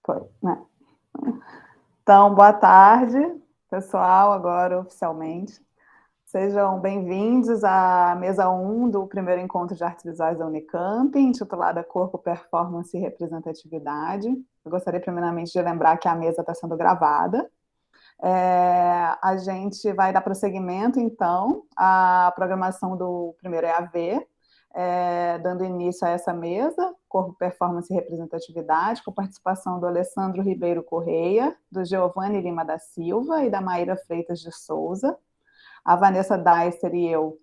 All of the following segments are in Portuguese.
Foi, né? Então, boa tarde, pessoal, agora oficialmente. Sejam bem-vindos à mesa 1 do primeiro encontro de artes visuais da Unicamp, intitulada Corpo, Performance e Representatividade. Eu gostaria primeiramente de lembrar que a mesa está sendo gravada. A gente vai dar prosseguimento, então, à programação do primeiro EAV, dando início a essa mesa, Corpo, Performance e Representatividade, com participação do Alessandro Ribeiro Correia, do Giovanni Lima da Silva e da Maíra Freitas de Souza. A Vanessa Deister e eu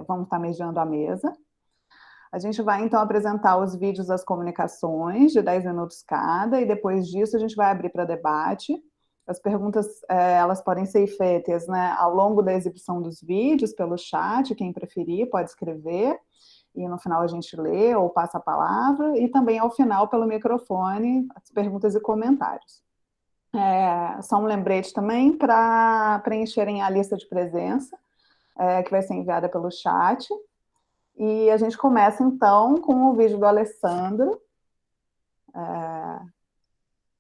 vamos estar mediando a mesa. A gente vai, então, apresentar os vídeos das comunicações, de 10 minutos cada, e depois disso a gente vai abrir para debate. As perguntas, elas podem ser feitas, né, ao longo da exibição dos vídeos, pelo chat, quem preferir pode escrever, e no final a gente lê ou passa a palavra, e também ao final, pelo microfone, as perguntas e comentários. Só um lembrete também para preencherem a lista de presença, que vai ser enviada pelo chat. E a gente começa, então, com o vídeo do Alessandro.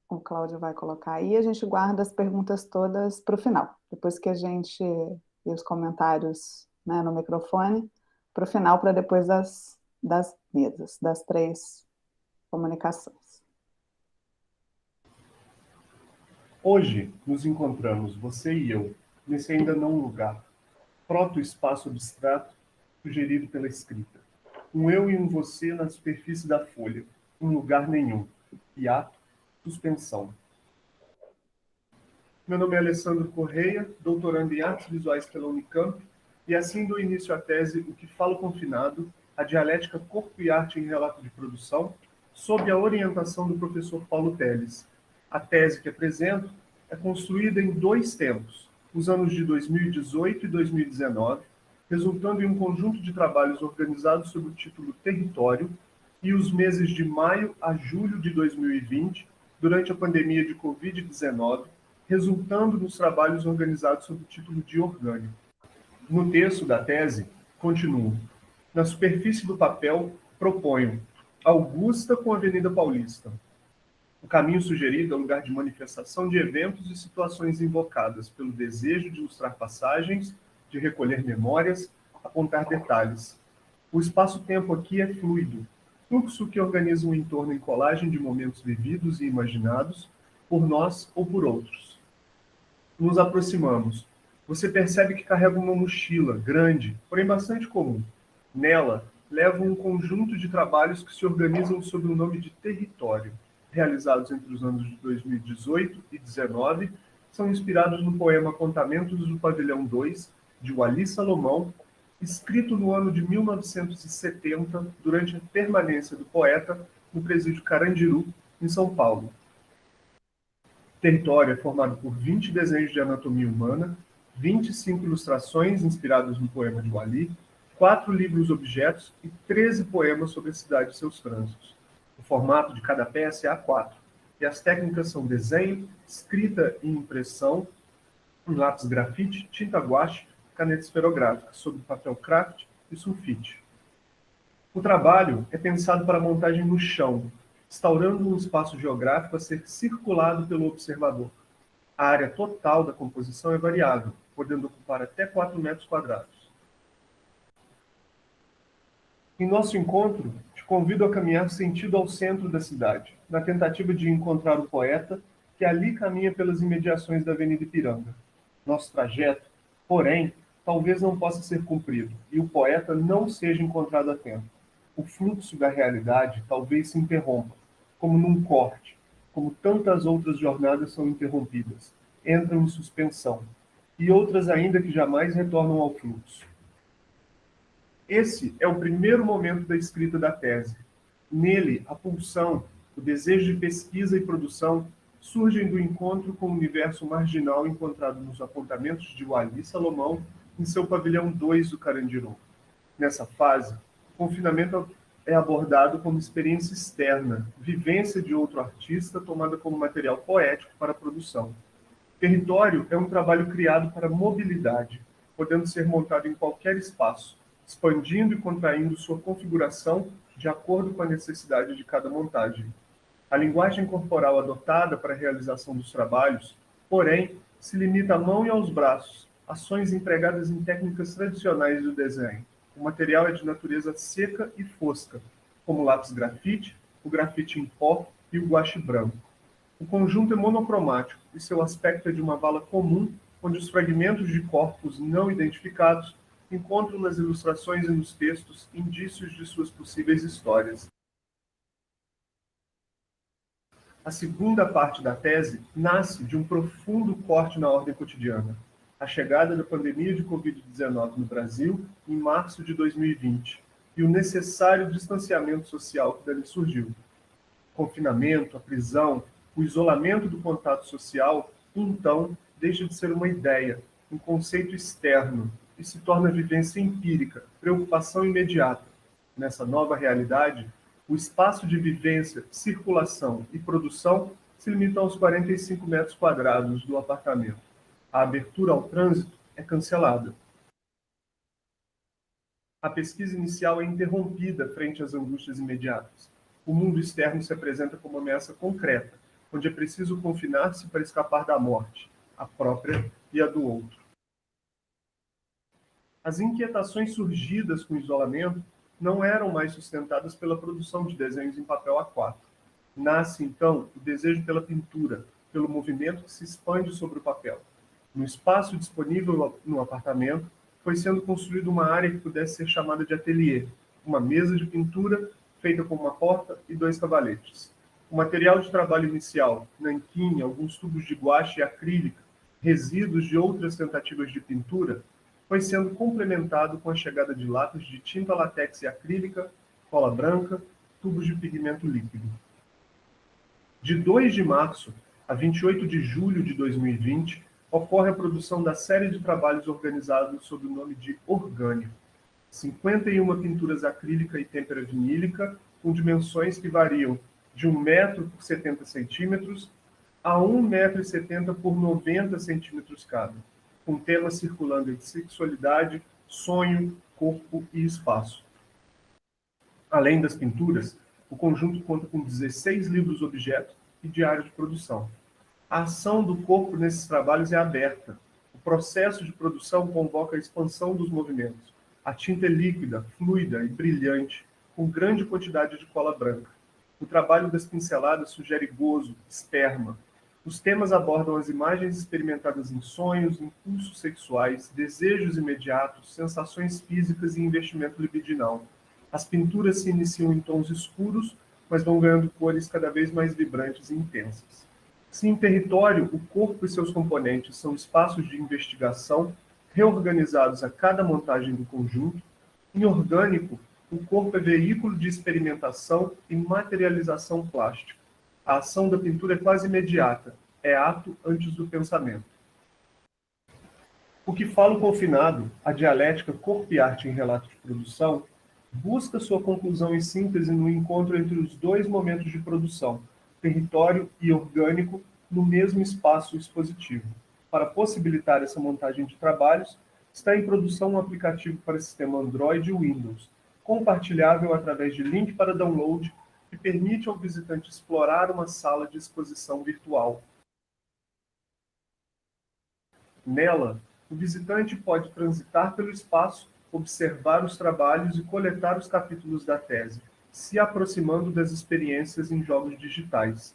O Cláudio vai colocar aí, a gente guarda as perguntas todas para o final. Depois que a gente e os comentários, né, no microfone, para o final, para depois das mesas, das 3 comunicações. Hoje nos encontramos, você e eu, nesse ainda não lugar, proto-espaço abstrato sugerido pela escrita. Um eu e um você na superfície da folha, um lugar nenhum, hiato, suspensão. Meu nome é Alessandro Correia, doutorando em Artes Visuais pela Unicamp, e assim dou início à tese O que Falo Confinado, a dialética corpo e arte em relato de produção, sob a orientação do professor Paulo Teles. A tese que apresento é construída em 2 tempos, os anos de 2018 e 2019, resultando em um conjunto de trabalhos organizados sob o título Território, e os meses de maio a julho de 2020, durante a pandemia de Covid-19, resultando nos trabalhos organizados sob o título de Orgânico. No texto da tese, continuo. Na superfície do papel, proponho Augusta com Avenida Paulista. O caminho sugerido é lugar de manifestação de eventos e situações invocadas pelo desejo de ilustrar passagens, de recolher memórias, apontar detalhes. O espaço-tempo aqui é fluido, fluxo que organiza um entorno em colagem de momentos vividos e imaginados, por nós ou por outros. Nos aproximamos. Você percebe que carrega uma mochila grande, porém bastante comum. Nela, levo um conjunto de trabalhos que se organizam sob o nome de Território, realizados entre os anos de 2018 e 2019, são inspirados no poema Contamentos do Pavilhão 2, de Wally Salomão, escrito no ano de 1970, durante a permanência do poeta no presídio Carandiru, em São Paulo. Território é formado por 20 desenhos de anatomia humana, 25 ilustrações inspiradas no poema de Wally, 4 livros-objetos e 13 poemas sobre a cidade e seus trânsitos. O formato de cada peça é A4, e as técnicas são desenho, escrita e impressão, em lápis grafite, tinta guache, caneta esferográfica, sobre papel craft e sulfite. O trabalho é pensado para a montagem no chão, instaurando um espaço geográfico a ser circulado pelo observador. A área total da composição é variável, podendo ocupar até 4 metros quadrados. Em nosso encontro, te convido a caminhar sentido ao centro da cidade, na tentativa de encontrar o poeta que ali caminha pelas imediações da Avenida Ipiranga. Nosso trajeto, porém, talvez não possa ser cumprido, e o poeta não seja encontrado a tempo. O fluxo da realidade talvez se interrompa, como num corte, como tantas outras jornadas são interrompidas, entram em suspensão, e outras ainda que jamais retornam ao fluxo. Esse é o primeiro momento da escrita da tese. Nele, a pulsão, o desejo de pesquisa e produção surgem do encontro com o universo marginal encontrado nos apontamentos de Wally Salomão em seu pavilhão 2 do Carandiru. Nessa fase, o confinamento é abordado como experiência externa, vivência de outro artista tomada como material poético para a produção. Território é um trabalho criado para mobilidade, podendo ser montado em qualquer espaço, expandindo e contraindo sua configuração de acordo com a necessidade de cada montagem. A linguagem corporal adotada para a realização dos trabalhos, porém, se limita à mão e aos braços, ações empregadas em técnicas tradicionais do desenho. O material é de natureza seca e fosca, como o lápis grafite, o grafite em pó e o guache branco. O conjunto é monocromático e seu aspecto é de uma vala comum, onde os fragmentos de corpos não identificados encontram nas ilustrações e nos textos indícios de suas possíveis histórias. A segunda parte da tese nasce de um profundo corte na ordem cotidiana, a chegada da pandemia de Covid-19 no Brasil em março de 2020 e o necessário distanciamento social que dali surgiu. O confinamento, a prisão, o isolamento do contato social, então, deixa de ser uma ideia, um conceito externo e se torna vivência empírica, preocupação imediata. Nessa nova realidade, o espaço de vivência, circulação e produção se limita aos 45 metros quadrados do apartamento. A abertura ao trânsito é cancelada. A pesquisa inicial é interrompida frente às angústias imediatas. O mundo externo se apresenta como uma ameaça concreta, onde é preciso confinar-se para escapar da morte, a própria e a do outro. As inquietações surgidas com o isolamento não eram mais sustentadas pela produção de desenhos em papel A4. Nasce, então, o desejo pela pintura, pelo movimento que se expande sobre o papel. No espaço disponível no apartamento, foi sendo construída uma área que pudesse ser chamada de ateliê, uma mesa de pintura feita com uma porta e 2 cavaletes. O material de trabalho inicial, nanquim, alguns tubos de guache e acrílica, resíduos de outras tentativas de pintura, foi sendo complementado com a chegada de latas de tinta látex e acrílica, cola branca, tubos de pigmento líquido. De 2 de março a 28 de julho de 2020, ocorre a produção da série de trabalhos organizados sob o nome de Orgânico. 51 pinturas acrílica e têmpera vinílica, com dimensões que variam de 1 metro por 70 centímetros a 1,70 m por 90 centímetros cada, com temas circulando entre sexualidade, sonho, corpo e espaço. Além das pinturas, o conjunto conta com 16 livros-objeto e diário de produção. A ação do corpo nesses trabalhos é aberta. O processo de produção convoca a expansão dos movimentos. A tinta é líquida, fluida e brilhante, com grande quantidade de cola branca. O trabalho das pinceladas sugere gozo, esperma. Os temas abordam as imagens experimentadas em sonhos, impulsos sexuais, desejos imediatos, sensações físicas e investimento libidinal. As pinturas se iniciam em tons escuros, mas vão ganhando cores cada vez mais vibrantes e intensas. Se em território o corpo e seus componentes são espaços de investigação, reorganizados a cada montagem do conjunto, em orgânico, o corpo é veículo de experimentação e materialização plástica. A ação da pintura é quase imediata, é ato antes do pensamento. O que fala o confinado, a dialética corpo e arte em relato de produção, busca sua conclusão e síntese no encontro entre os 2 momentos de produção, território e orgânico, no mesmo espaço expositivo. Para possibilitar essa montagem de trabalhos, está em produção um aplicativo para sistema Android e Windows, compartilhável através de link para download, que permite ao visitante explorar uma sala de exposição virtual. Nela, o visitante pode transitar pelo espaço, observar os trabalhos e coletar os capítulos da tese, se aproximando das experiências em jogos digitais.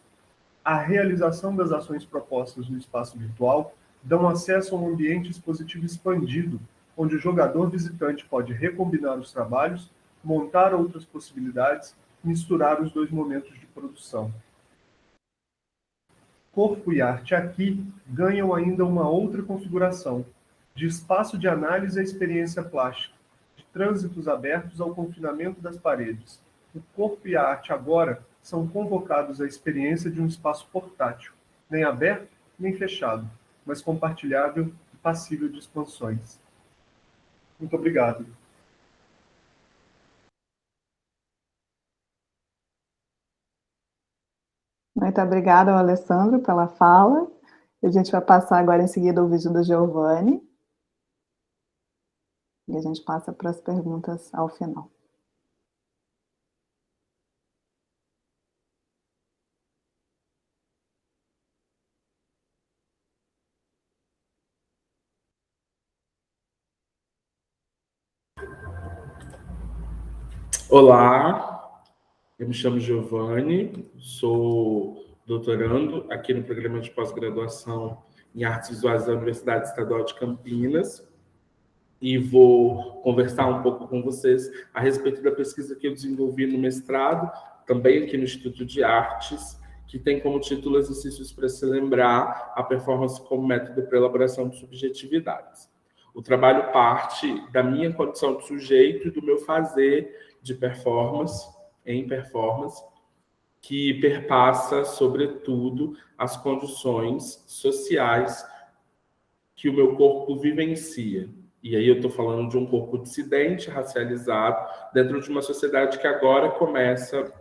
A realização das ações propostas no espaço virtual dão acesso a um ambiente expositivo expandido, onde o jogador visitante pode recombinar os trabalhos, montar outras possibilidades, misturar os 2 momentos de produção. Corpo e arte aqui ganham ainda uma outra configuração, de espaço de análise à experiência plástica, de trânsitos abertos ao confinamento das paredes. O corpo e a arte agora são convocados à experiência de um espaço portátil, nem aberto nem fechado, mas compartilhável e passível de expansões. Muito obrigado. Muito obrigada, Alessandro, pela fala. A gente vai passar agora em seguida o vídeo do Giovanni. E a gente passa para as perguntas ao final. Olá, eu me chamo Giovanni, sou doutorando aqui no programa de pós-graduação em Artes Visuais da Universidade Estadual de Campinas e vou conversar um pouco com vocês a respeito da pesquisa que eu desenvolvi no mestrado, também aqui no Instituto de Artes, que tem como título Exercícios para se lembrar a performance como método para elaboração de subjetividades. O trabalho parte da minha condição de sujeito e do meu fazer de performance, em performance, que perpassa, sobretudo, as condições sociais que o meu corpo vivencia. E aí eu estou falando de um corpo dissidente, racializado, dentro de uma sociedade que agora começa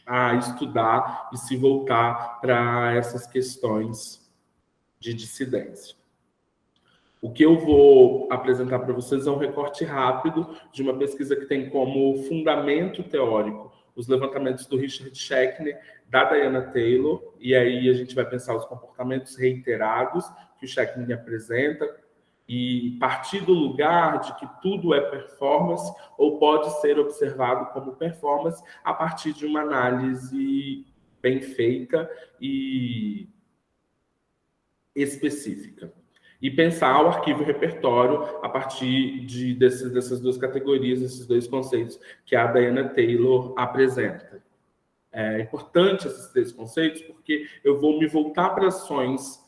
a estudar e se voltar para essas questões de dissidência. O que eu vou apresentar para vocês é um recorte rápido de uma pesquisa que tem como fundamento teórico os levantamentos do Richard Schechner, da Diana Taylor, e aí a gente vai pensar os comportamentos reiterados que o Schechner apresenta e partir do lugar de que tudo é performance ou pode ser observado como performance a partir de uma análise bem feita e específica. E pensar o arquivo e repertório a partir dessas duas categorias, esses dois conceitos que a Diana Taylor apresenta. É importante esses três conceitos porque eu vou me voltar para ações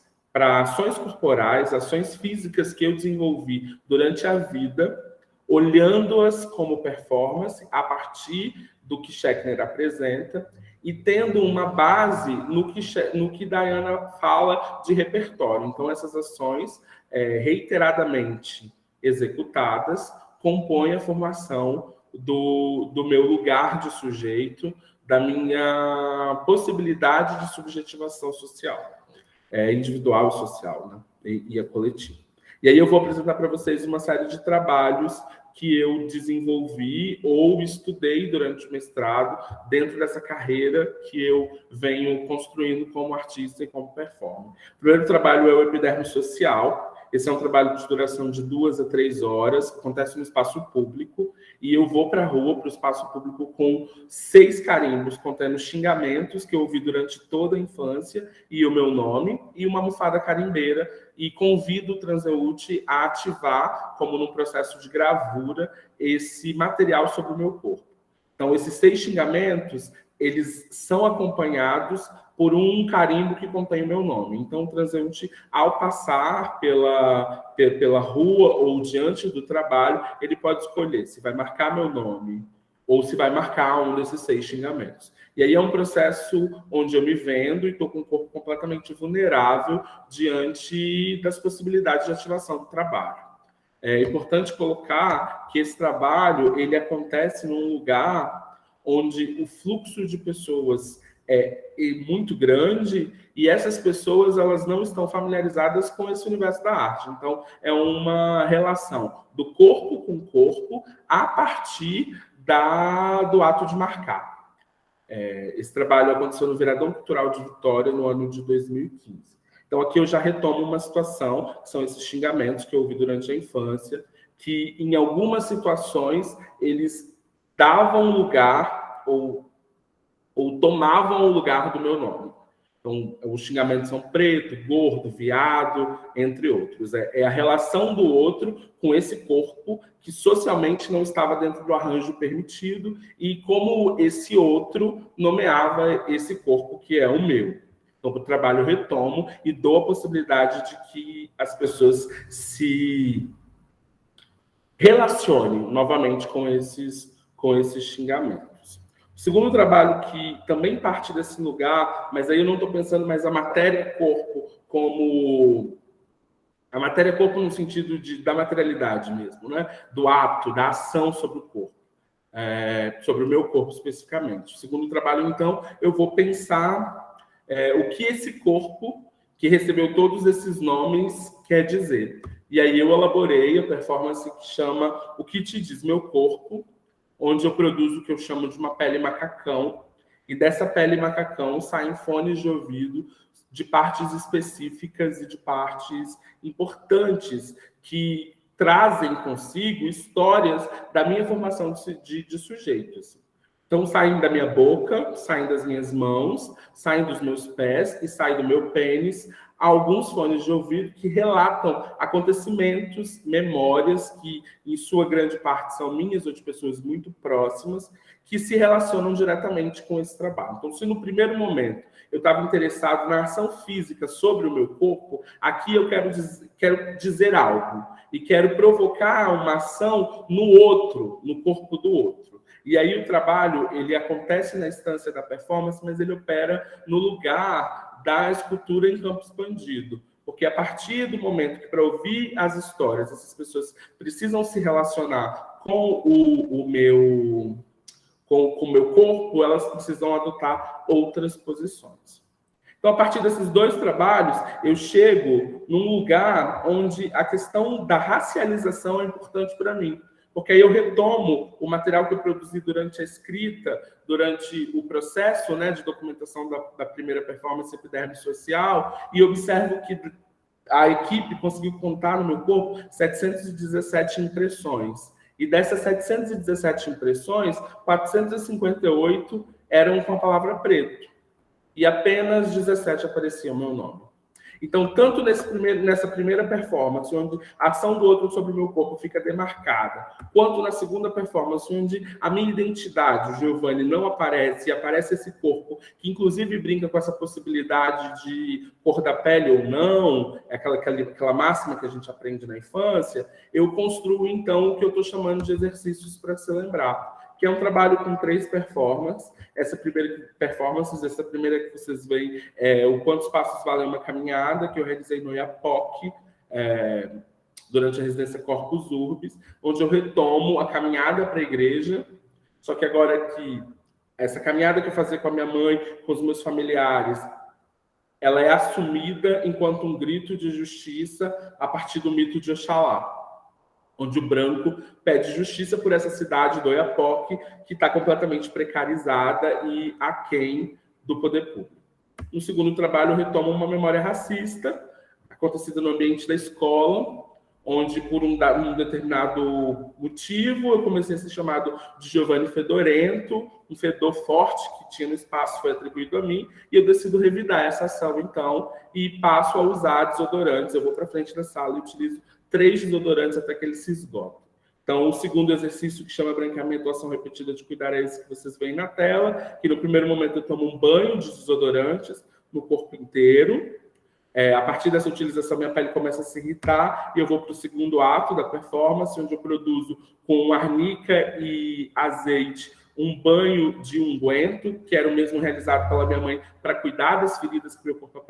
corporais, ações físicas que eu desenvolvi durante a vida, olhando-as como performance a partir do que Schechner apresenta e tendo uma base no que Diana fala de repertório. Então, essas ações reiteradamente executadas compõem a formação do meu lugar de sujeito, da minha possibilidade de subjetivação social, individual e social, né? E a coletiva. E aí eu vou apresentar para vocês uma série de trabalhos que eu desenvolvi ou estudei durante o mestrado dentro dessa carreira que eu venho construindo como artista e como performer. O primeiro trabalho é o Epiderme Social. Esse é um trabalho de duração de 2 a 3 horas, acontece no espaço público, e eu vou para a rua, para o espaço público, com 6 carimbos contendo xingamentos que eu ouvi durante toda a infância e o meu nome, e uma almofada carimbeira, e convido o transeúnte a ativar, como num processo de gravura, esse material sobre o meu corpo. Então, esses 6 xingamentos, eles são acompanhados por um carimbo que contém o meu nome. Então, o transeunte, ao passar pela rua ou diante do trabalho, ele pode escolher se vai marcar meu nome ou se vai marcar um desses 6 xingamentos. E aí é um processo onde eu me vendo e estou com o corpo completamente vulnerável diante das possibilidades de ativação do trabalho. É importante colocar que esse trabalho ele acontece num lugar onde o fluxo de pessoas é muito grande e essas pessoas elas não estão familiarizadas com esse universo da arte. Então, é uma relação do corpo com o corpo a partir do ato de marcar. Esse trabalho aconteceu no Viradão Cultural de Vitória no ano de 2015. Então, aqui eu já retomo uma situação, que são esses xingamentos que eu ouvi durante a infância, que em algumas situações eles davam lugar ou tomavam o lugar do meu nome. Então, os xingamentos são preto, gordo, viado, entre outros. É a relação do outro com esse corpo que socialmente não estava dentro do arranjo permitido e como esse outro nomeava esse corpo que é o meu. Então, para o trabalho eu retomo e dou a possibilidade de que as pessoas se relacionem novamente com esses xingamentos. O segundo trabalho que também parte desse lugar, mas aí eu não estou pensando mais a matéria-corpo como... A matéria-corpo no sentido da materialidade mesmo, né? Do ato, da ação sobre o corpo. Sobre o meu corpo especificamente. O segundo trabalho, então, eu vou pensar o que esse corpo, que recebeu todos esses nomes, quer dizer. E aí eu elaborei a performance que chama O que te diz meu corpo, onde eu produzo o que eu chamo de uma pele macacão, e dessa pele macacão saem fones de ouvido de partes específicas e de partes importantes que trazem consigo histórias da minha formação de sujeito. Assim. Então, saem da minha boca, saem das minhas mãos, saem dos meus pés e saem do meu pênis alguns fones de ouvido que relatam acontecimentos, memórias que, em sua grande parte, são minhas ou de pessoas muito próximas, que se relacionam diretamente com esse trabalho. Então, se no primeiro momento eu estava interessado na ação física sobre o meu corpo, aqui eu quero dizer algo e quero provocar uma ação no outro, no corpo do outro. E aí o trabalho, ele acontece na instância da performance, mas ele opera no lugar da escultura em campo expandido. Porque a partir do momento que, para ouvir as histórias, essas pessoas precisam se relacionar com o meu corpo, elas precisam adotar outras posições. Então, a partir desses dois trabalhos, eu chego num lugar onde a questão da racialização é importante para mim. Porque aí eu retomo o material que eu produzi durante a escrita, durante o processo, né, de documentação da primeira performance Epiderme Social, e observo que a equipe conseguiu contar no meu corpo 717 impressões. E dessas 717 impressões, 458 eram com a palavra preto. E apenas 17 apareciam o meu nome. Então, tanto nessa primeira performance, onde a ação do outro sobre o meu corpo fica demarcada, quanto na segunda performance, onde a minha identidade, o Giovanni, não aparece, e aparece esse corpo, que inclusive brinca com essa possibilidade de cor da pele ou não, aquela máxima que a gente aprende na infância, eu construo, então, o que eu estou chamando de exercícios para se lembrar, que é um trabalho com 3 performances. Essa primeira que vocês veem é o Quantos Passos Vale uma Caminhada, que eu realizei no Iapoc, durante a residência Corpus Urbis, onde eu retomo a caminhada para a igreja, só que agora que essa caminhada que eu fazia com a minha mãe, com os meus familiares, ela é assumida enquanto um grito de justiça a partir do mito de Oxalá, onde o branco pede justiça por essa cidade do Oiapoque, que está completamente precarizada e aquém do poder público. No segundo trabalho, eu retomo uma memória racista, acontecida no ambiente da escola, onde, por um determinado motivo, eu comecei a ser chamado de Giovanni Fedorento, um fedor forte que tinha no espaço foi atribuído a mim, e eu decido revidar essa ação, então, e passo a usar desodorantes. Eu vou para frente da sala e utilizo 3 desodorantes até que eles se esgotam. Então, o segundo exercício, que chama branqueamento, ação repetida de cuidar, é esse que vocês veem na tela, que no primeiro momento eu tomo um banho de desodorantes no corpo inteiro. A partir dessa utilização, minha pele começa a se irritar e eu vou para o segundo ato da performance, onde eu produzo com arnica e azeite um banho de unguento, que era o mesmo realizado pela minha mãe para cuidar das feridas que meu corpo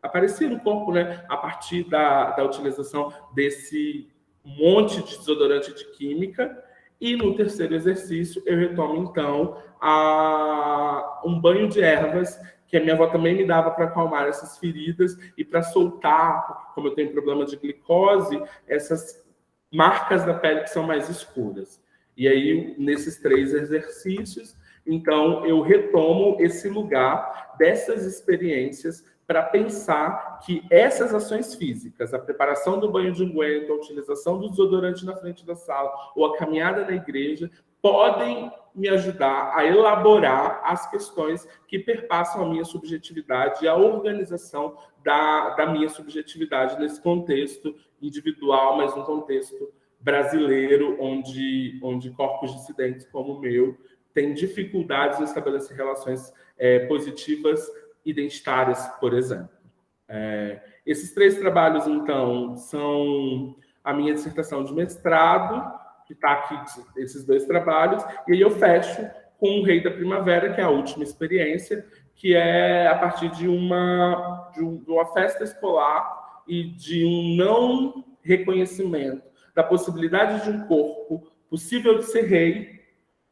aparecia no corpo, né, a partir da utilização desse monte de desodorante de química. E no terceiro exercício, eu retomo, então, um banho de ervas, que a minha avó também me dava para acalmar essas feridas e para soltar, porque como eu tenho problema de glicose, essas marcas da pele que são mais escuras. E aí, nesses 3 exercícios, então, eu retomo esse lugar dessas experiências para pensar que essas ações físicas, a preparação do banho de unguento, a utilização do desodorante na frente da sala ou a caminhada na igreja, podem me ajudar a elaborar as questões que perpassam a minha subjetividade e a organização da minha subjetividade nesse contexto individual, mas um contexto brasileiro, onde corpos dissidentes como o meu têm dificuldades em estabelecer relações positivas identitárias, por exemplo. Esses 3 trabalhos, então, são a minha dissertação de mestrado, que está aqui, esses 2 trabalhos, e aí eu fecho com o Rei da Primavera, que é a última experiência, que é a partir de uma festa escolar e de um não reconhecimento da possibilidade de um corpo possível de ser rei.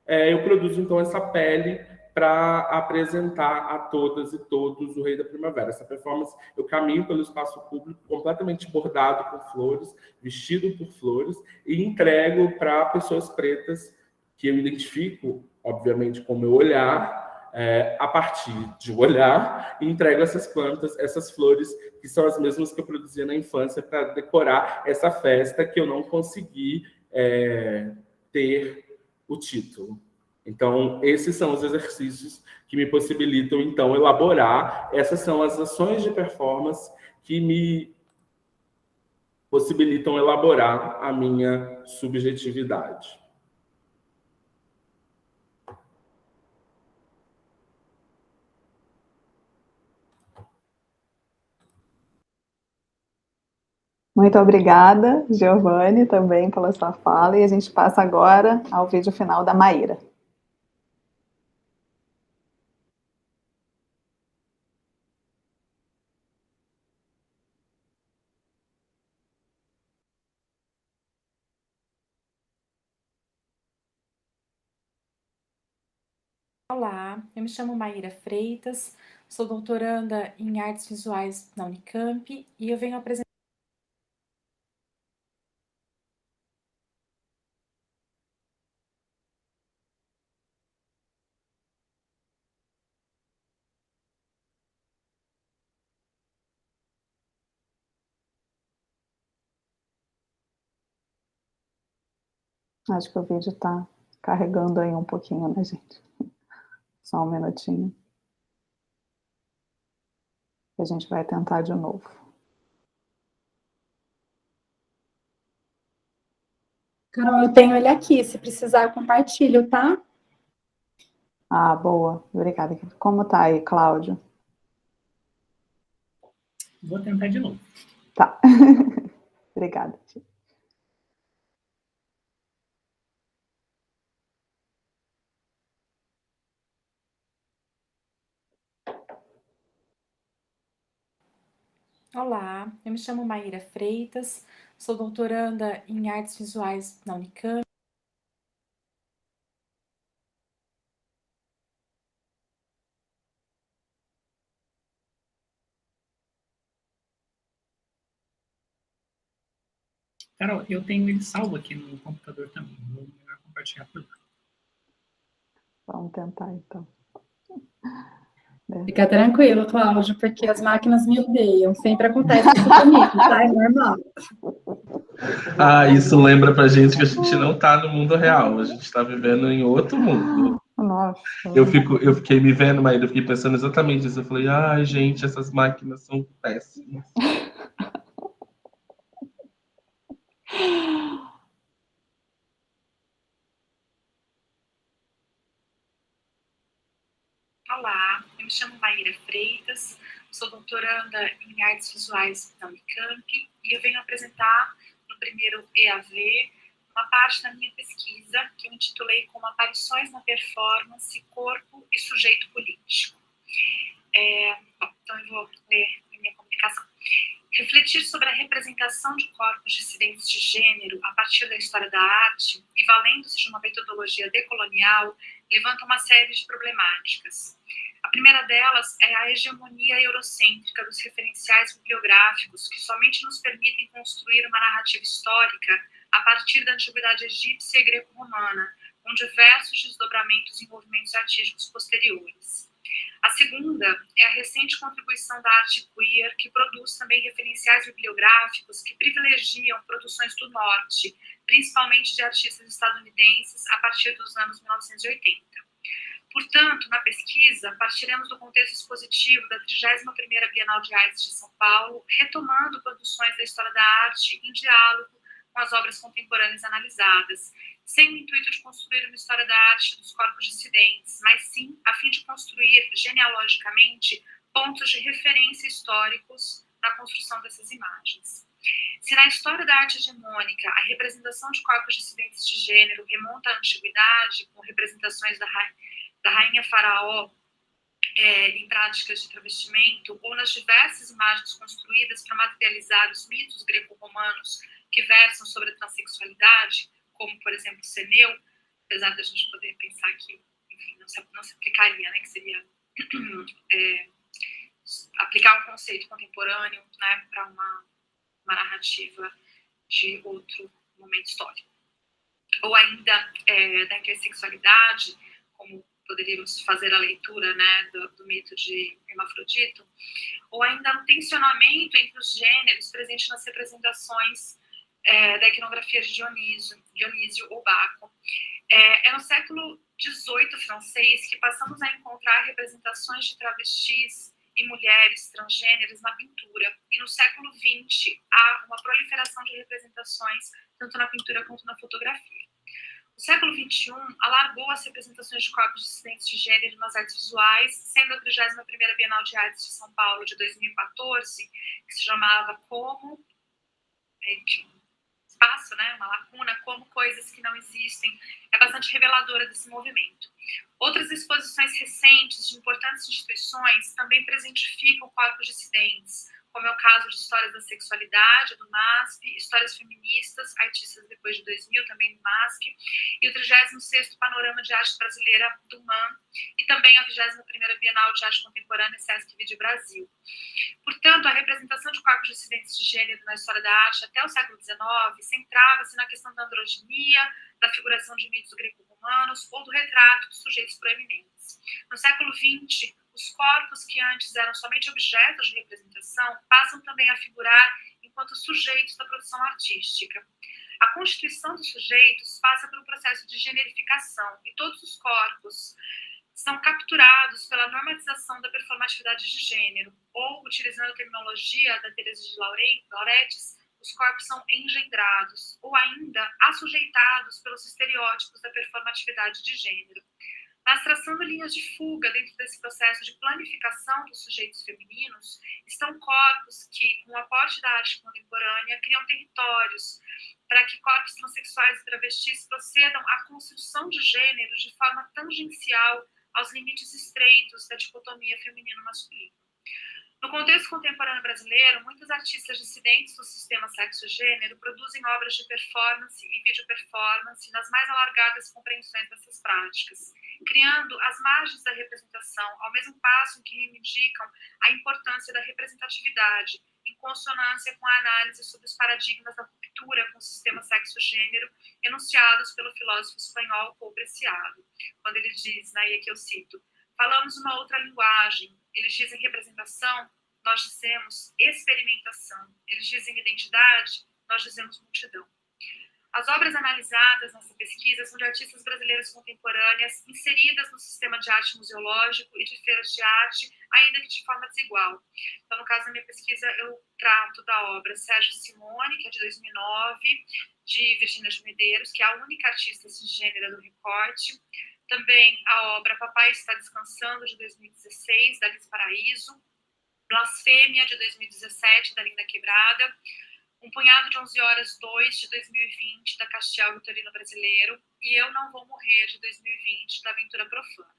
Eu produzo, então, essa pele para apresentar a todas e todos o Rei da Primavera. Essa performance, eu caminho pelo espaço público completamente bordado por flores, vestido por flores, e entrego para pessoas pretas, que eu identifico, obviamente, com o meu olhar, a partir de um olhar, e entrego essas plantas, essas flores, que são as mesmas que eu produzia na infância, para decorar essa festa que eu não consegui ter o título. Então, esses são os exercícios que me possibilitam, então, elaborar. Essas são as ações de performance que me possibilitam elaborar a minha subjetividade. Muito obrigada, Giovanni, também pela sua fala. E a gente passa agora ao vídeo final da Maíra. Olá, eu me chamo Maíra Freitas, sou doutoranda em Artes Visuais na Unicamp e eu venho apresentar. Acho que o vídeo está carregando aí um pouquinho, né, gente? Só um minutinho. A gente vai tentar de novo. Carol, eu tenho ele aqui. Se precisar, eu compartilho, tá? Ah, boa. Obrigada. Como tá aí, Cláudio? Vou tentar de novo. Tá. Obrigada. Olá, eu me chamo Maíra Freitas, sou doutoranda em Artes Visuais na Unicamp. Carol, eu tenho ele salvo aqui no computador também. Vou compartilhar por lá. Vamos tentar, então. Fica tranquilo, Cláudio, porque as máquinas me odeiam. Sempre acontece isso comigo, tá? É normal. Isso lembra pra gente que a gente não tá no mundo real, a gente tá vivendo em outro mundo. Nossa. Eu fiquei me vendo, mas eu fiquei pensando exatamente isso. Eu falei, ai, gente, essas máquinas são péssimas. Olá, eu me chamo Maíra Freitas, sou doutoranda em Artes Visuais da Unicamp e eu venho apresentar no primeiro EAV uma parte da minha pesquisa que eu intitulei como Aparições na Performance, Corpo e Sujeito Político. Então eu vou ler a minha comunicação. Refletir sobre a representação de corpos dissidentes de gênero a partir da história da arte e valendo-se de uma metodologia decolonial levanta uma série de problemáticas. A primeira delas é a hegemonia eurocêntrica dos referenciais bibliográficos que somente nos permitem construir uma narrativa histórica a partir da antiguidade egípcia e greco-romana, com diversos desdobramentos em movimentos artísticos posteriores. A segunda é a recente contribuição da arte queer, que produz também referenciais bibliográficos que privilegiam produções do Norte, principalmente de artistas estadunidenses, a partir dos anos 1980. Portanto, na pesquisa, partiremos do contexto expositivo da 31ª Bienal de Artes de São Paulo, retomando produções da história da arte em diálogo com as obras contemporâneas analisadas, sem o intuito de construir uma história da arte dos corpos dissidentes, mas sim a fim de construir, genealogicamente, pontos de referência históricos na construção dessas imagens. Se na história da arte hegemônica a representação de corpos dissidentes de gênero remonta à antiguidade, com representações da rainha faraó em práticas de travestimento, ou nas diversas imagens construídas para materializar os mitos greco-romanos que versam sobre a transexualidade, como, por exemplo, Ceneu, apesar da gente poder pensar que, enfim, não se aplicaria, né, que seria aplicar um conceito contemporâneo, né, para uma narrativa de outro momento histórico. Ou ainda da intersexualidade, como poderíamos fazer a leitura, né, do mito de Hermafrodito, ou ainda no tensionamento entre os gêneros presente nas representações da iconografia de Dionísio ou Baco. É no século XVIII francês que passamos a encontrar representações de travestis e mulheres transgêneras na pintura, e no século XX há uma proliferação de representações tanto na pintura quanto na fotografia. O século XXI alargou as representações de corpos dissidentes de gênero nas artes visuais, sendo a 31ª Bienal de Artes de São Paulo de 2014, que se chamava Como Espaço, né, uma lacuna, como coisas que não existem, é bastante reveladora desse movimento. Outras exposições recentes de importantes instituições também presentificam corpos dissidentes, como é o caso de Histórias da Sexualidade, do MASP, Histórias Feministas, Artistas depois de 2000, também do MASP, e o 36º Panorama de Arte Brasileira, do MAN, e também a 21ª Bienal de Arte Contemporânea, Sesc Vídeo Brasil. Portanto, a representação de corpos dissidentes de gênero na história da arte até o século XIX centrava-se na questão da androginia, da figuração de mitos greco-romanos ou do retrato de sujeitos proeminentes. No século XX, os corpos que antes eram somente objetos de representação passam também a figurar enquanto sujeitos da produção artística. A constituição dos sujeitos passa por um processo de generificação e todos os corpos são capturados pela normatização da performatividade de gênero, ou, utilizando a terminologia da Teresa de Lauretis, os corpos são engendrados, ou ainda assujeitados pelos estereótipos da performatividade de gênero. Mas traçando linhas de fuga dentro desse processo de planificação dos sujeitos femininos, estão corpos que, com o aporte da arte contemporânea, criam territórios para que corpos transexuais e travestis procedam à construção de gêneros de forma tangencial aos limites estreitos da dicotomia feminino-masculino. No contexto contemporâneo brasileiro, muitos artistas dissidentes do sistema sexo-gênero produzem obras de performance e videoperformance nas mais alargadas compreensões dessas práticas, criando as margens da representação, ao mesmo passo em que reivindicam a importância da representatividade, em consonância com a análise sobre os paradigmas da ruptura com o sistema sexo-gênero enunciados pelo filósofo espanhol Paul Preciado, quando ele diz, né, e aqui eu cito, falamos uma outra linguagem. Eles dizem representação, nós dizemos experimentação. Eles dizem identidade, nós dizemos multidão. As obras analisadas nessa pesquisa são de artistas brasileiras contemporâneas inseridas no sistema de arte museológico e de feiras de arte, ainda que de forma desigual. Então, no caso da minha pesquisa, eu trato da obra Sérgio Simone, que é de 2009, de Virgínia de Medeiros, que é a única artista cisgênera do recorte. Também a obra Papai Está Descansando, de 2016, da Liz Paraíso. Blasfêmia, de 2017, da Linda Quebrada. Um Punhado de 11 Horas 2, de 2020, da Castiel Vitorino Brasileiro. E Eu Não Vou Morrer, de 2020, da Aventura Profana.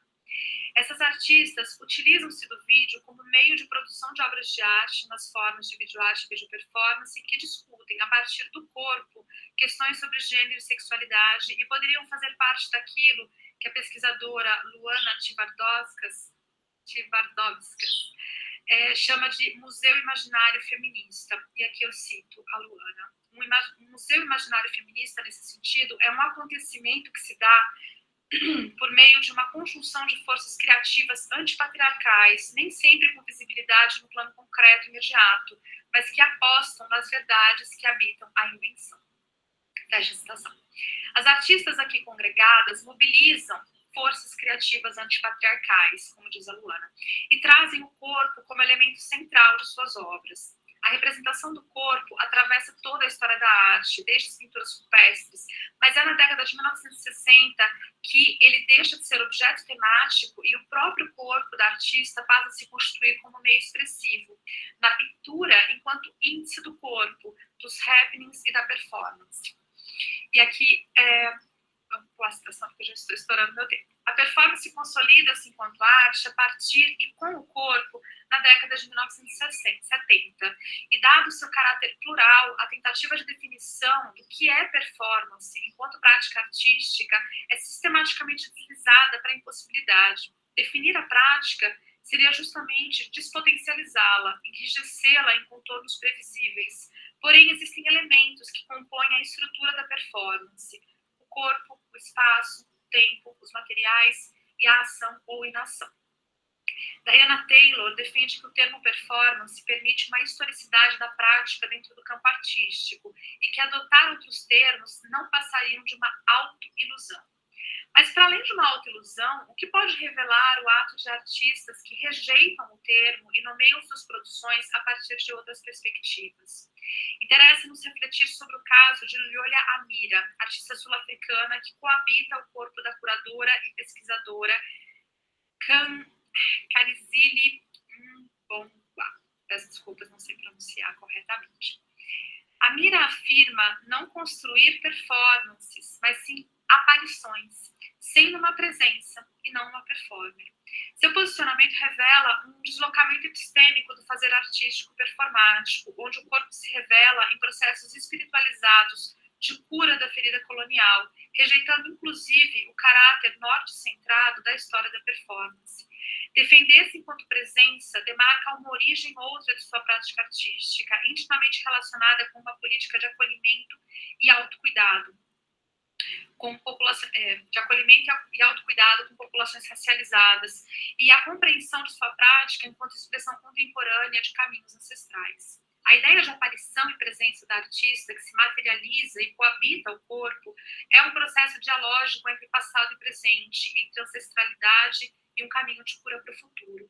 Essas artistas utilizam-se do vídeo como meio de produção de obras de arte nas formas de videoarte e videoperformance que discutem, a partir do corpo, questões sobre gênero e sexualidade e poderiam fazer parte daquilo que a pesquisadora Luana Tvardovskas chama de Museu Imaginário Feminista. E aqui eu cito a Luana. Um museu imaginário feminista, nesse sentido, é um acontecimento que se dá por meio de uma conjunção de forças criativas antipatriarcais, nem sempre com visibilidade no plano concreto e imediato, mas que apostam nas verdades que habitam a invenção. Fecha a citação. As artistas aqui congregadas mobilizam forças criativas antipatriarcais, como diz a Luana, e trazem o corpo como elemento central de suas obras. A representação do corpo atravessa toda a história da arte, desde as pinturas rupestres, mas é na década de 1960 que ele deixa de ser objeto temático e o próprio corpo da artista passa a se constituir como meio expressivo, na pintura enquanto índice do corpo, dos happenings e da performance. E aqui, vamos pular a citação porque eu já estou estourando meu tempo. A performance consolida-se enquanto arte a partir e com o corpo na década de 1970. E dado seu caráter plural, a tentativa de definição do que é performance enquanto prática artística é sistematicamente deslizada para a impossibilidade. Definir a prática seria justamente despotencializá-la, enrijecê-la em contornos previsíveis. Porém, existem elementos que compõem a estrutura da performance: o corpo, o espaço, o tempo, os materiais e a ação ou inação. Diana Taylor defende que o termo performance permite uma historicidade da prática dentro do campo artístico e que adotar outros termos não passariam de uma autoilusão. Mas, para além de uma autoilusão, o que pode revelar o ato de artistas que rejeitam o termo e nomeiam suas produções a partir de outras perspectivas? Interessa-nos refletir sobre o caso de Lyoya Amira, artista sul-africana que coabita o corpo da curadora e pesquisadora Kanizile Mbongwa. Peço desculpas, não sei pronunciar corretamente. Amira afirma não construir performances, mas sim aparições, sendo uma presença e não uma performer. Seu posicionamento revela um deslocamento epistêmico do fazer artístico performático, onde o corpo se revela em processos espiritualizados de cura da ferida colonial, rejeitando inclusive o caráter norte-centrado da história da performance. Defender-se enquanto presença demarca uma origem outra de sua prática artística, intimamente relacionada com uma política de acolhimento e autocuidado, de acolhimento e autocuidado com populações racializadas, e a compreensão de sua prática enquanto expressão contemporânea de caminhos ancestrais. A ideia de aparição e presença da artista que se materializa e coabita o corpo é um processo dialógico entre passado e presente, entre ancestralidade e um caminho de cura para o futuro.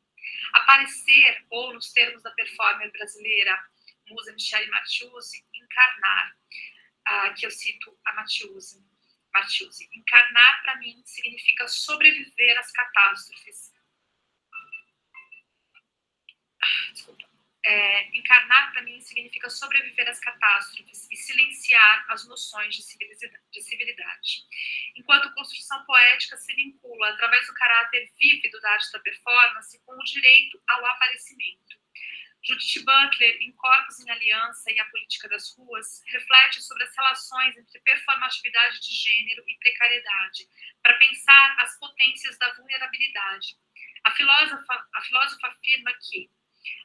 Aparecer, ou nos termos da performer brasileira musa Michele Martiuzzi, encarnar, que eu cito a Martiuzzi, encarnar para mim significa sobreviver às catástrofes. Encarnar para mim significa sobreviver às catástrofes e silenciar as noções de civilidade. Enquanto construção poética se vincula através do caráter vívido da arte da performance com o direito ao aparecimento. Judith Butler, em Corpos em Aliança e a Política das Ruas, reflete sobre as relações entre performatividade de gênero e precariedade, para pensar as potências da vulnerabilidade. A filósofa afirma que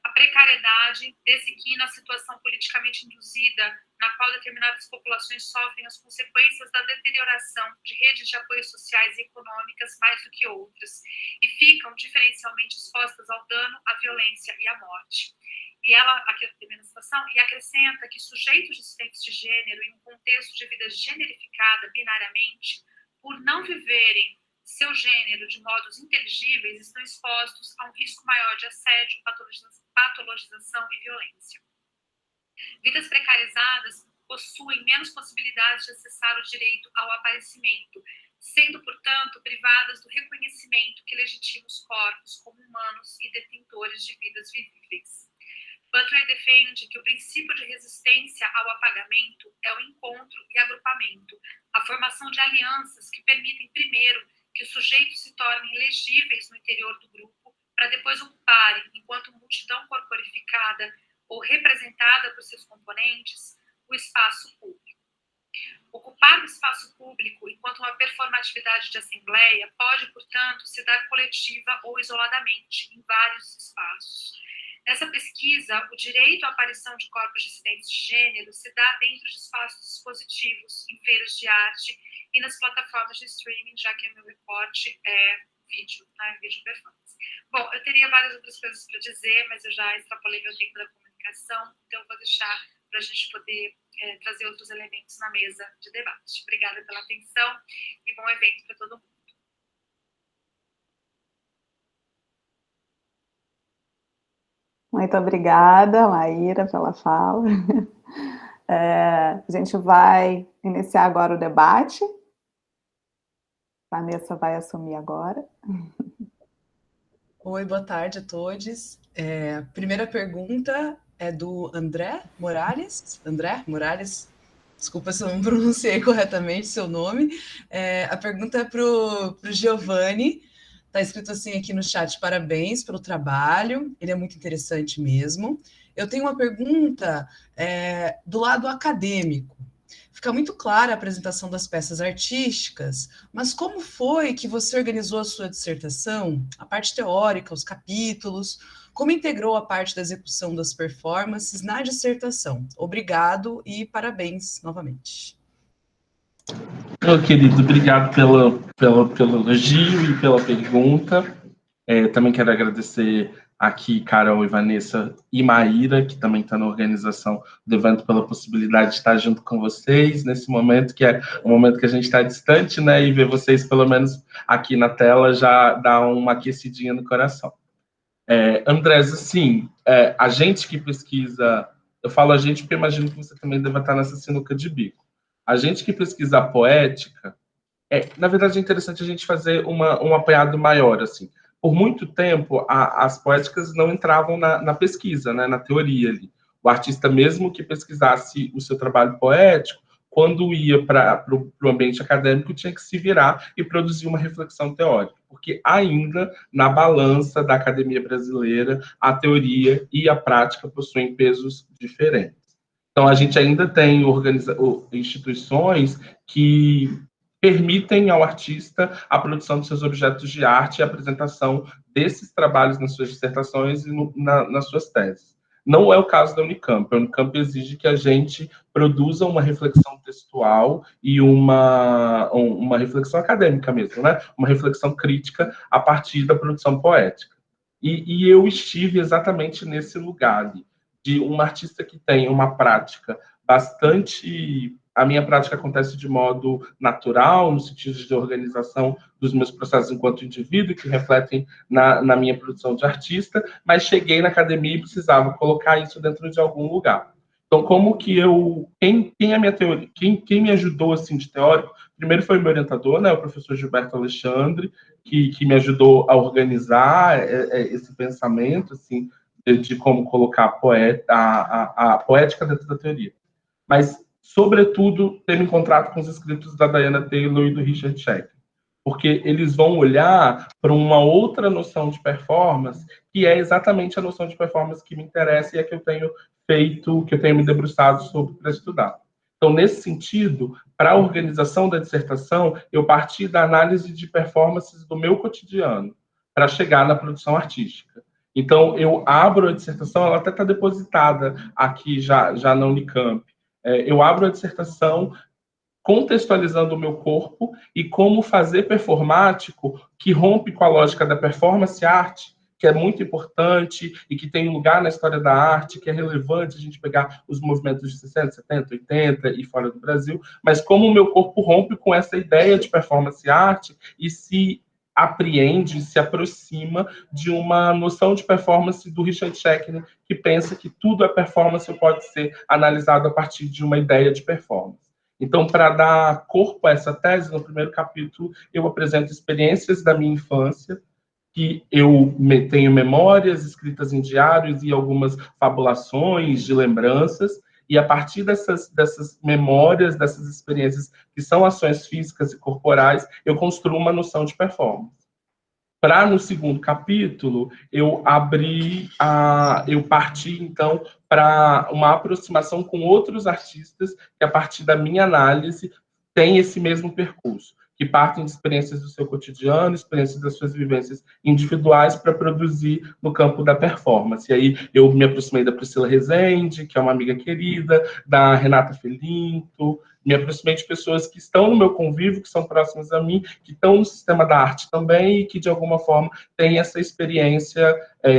a precariedade designa a situação politicamente induzida na qual determinadas populações sofrem as consequências da deterioração de redes de apoio sociais e econômicas mais do que outras e ficam diferencialmente expostas ao dano, à violência e à morte. E ela, aqui eu termino a citação, e acrescenta que sujeitos dissidentes de gênero em um contexto de vida generificada binariamente, por não viverem seu gênero de modos inteligíveis, estão expostos a um risco maior de assédio, patologização e violência. Vidas precarizadas possuem menos possibilidades de acessar o direito ao aparecimento, sendo, portanto, privadas do reconhecimento que legitima os corpos como humanos e detentores de vidas vivíveis. Butler defende que o princípio de resistência ao apagamento é o encontro e agrupamento, a formação de alianças que permitem, primeiro, que os sujeitos se tornem legíveis no interior do grupo, para depois ocuparem, enquanto multidão corporificada ou representada por seus componentes, o espaço público. Ocupar o espaço público enquanto uma performatividade de assembleia pode, portanto, se dar coletiva ou isoladamente, em vários espaços. Nessa pesquisa, o direito à aparição de corpos dissidentes de gênero se dá dentro de espaços expositivos, em feiras de arte e nas plataformas de streaming, já que meu recorte é vídeo, né? Vídeo performance. Bom, eu teria várias outras coisas para dizer, mas eu já extrapolei meu tempo da comunicação, então eu vou deixar para a gente poder trazer outros elementos na mesa de debate. Obrigada pela atenção e bom evento para todo mundo. Muito obrigada, Maíra, pela fala. A gente vai iniciar agora o debate. A Vanessa vai assumir agora. Oi, boa tarde a todos. Primeira pergunta é do André Morales. André Morales, desculpa se eu não pronunciei corretamente seu nome. A pergunta é para o Giovanni. Está escrito assim aqui no chat: parabéns pelo trabalho, ele é muito interessante mesmo. Eu tenho uma pergunta do lado acadêmico. Fica muito clara a apresentação das peças artísticas, mas como foi que você organizou a sua dissertação, a parte teórica, os capítulos, como integrou a parte da execução das performances na dissertação? Obrigado e parabéns novamente. Meu querido, obrigado pelo elogio e pela pergunta. Também quero agradecer aqui Carol e Vanessa e Maíra, que também está na organização do evento, pela possibilidade de estar junto com vocês nesse momento, que é um momento que a gente está distante, né? E ver vocês, pelo menos aqui na tela, já dá uma aquecidinha no coração. Andrés, assim, a gente que pesquisa, eu falo a gente porque imagino que você também deva estar nessa sinuca de bico. A gente que pesquisa a poética, na verdade é interessante a gente fazer um apanhado maior, assim. Por muito tempo, as poéticas não entravam na pesquisa, né, na teoria ali. O artista, mesmo que pesquisasse o seu trabalho poético, quando ia para o ambiente acadêmico, tinha que se virar e produzir uma reflexão teórica, porque ainda na balança da academia brasileira, a teoria e a prática possuem pesos diferentes. Então, a gente ainda tem instituições que permitem ao artista a produção de seus objetos de arte e a apresentação desses trabalhos nas suas dissertações e nas suas teses. Não é o caso da Unicamp. A Unicamp exige que a gente produza uma reflexão textual e uma reflexão acadêmica mesmo, né? Uma reflexão crítica a partir da produção poética. E eu estive exatamente nesse lugar ali, de um artista que tem uma prática bastante... A minha prática acontece de modo natural, no sentido de organização dos meus processos enquanto indivíduo, que refletem na minha produção de artista, mas cheguei na academia e precisava colocar isso dentro de algum lugar. Então, como que eu... Quem a minha teoria, quem me ajudou, assim, de teórico, primeiro foi o meu orientador, né, o professor Gilberto Alexandre, que me ajudou a organizar esse pensamento, assim, de como colocar a poética dentro da teoria. Mas, sobretudo, ter me encontrado com os escritos da Diana Taylor e do Richard Schechter, porque eles vão olhar para uma outra noção de performance, que é exatamente a noção de performance que me interessa e é que eu tenho feito, que eu tenho me debruçado sobre para estudar. Então, nesse sentido, para a organização da dissertação, eu parti da análise de performances do meu cotidiano, para chegar na produção artística. Então, eu abro a dissertação, ela até está depositada aqui já na Unicamp. Eu abro a dissertação contextualizando o meu corpo e como fazer performático que rompe com a lógica da performance arte, que é muito importante e que tem um lugar na história da arte, que é relevante a gente pegar os movimentos de 60, 70, 80 e fora do Brasil, mas como o meu corpo rompe com essa ideia de performance arte e se apreende, se aproxima de uma noção de performance do Richard Schechter, que pensa que tudo é performance ou pode ser analisado a partir de uma ideia de performance. Então, para dar corpo a essa tese, no primeiro capítulo, eu apresento experiências da minha infância, que eu tenho memórias escritas em diários e algumas fabulações de lembranças, e a partir dessas memórias, dessas experiências, que são ações físicas e corporais, eu construo uma noção de performance. Para, no segundo capítulo, eu parti, então, para uma aproximação com outros artistas que, a partir da minha análise, têm esse mesmo percurso, que partem de experiências do seu cotidiano, experiências das suas vivências individuais para produzir no campo da performance. E aí eu me aproximei da Priscila Rezende, que é uma amiga querida, da Renata Felinto, me aproximei de pessoas que estão no meu convívio, que são próximas a mim, que estão no sistema da arte também e que, de alguma forma, têm essa experiência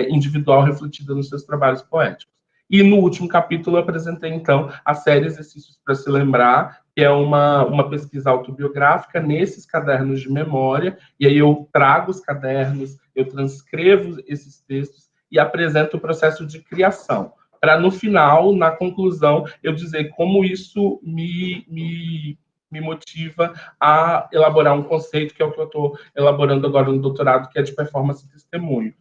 individual refletida nos seus trabalhos poéticos. E no último capítulo eu apresentei, então, a série Exercícios para se Lembrar, que é uma pesquisa autobiográfica nesses cadernos de memória, e aí eu trago os cadernos, eu transcrevo esses textos e apresento o processo de criação, para no final, na conclusão, eu dizer como isso me motiva a elaborar um conceito, que é o que eu estou elaborando agora no doutorado, que é de performance e testemunho.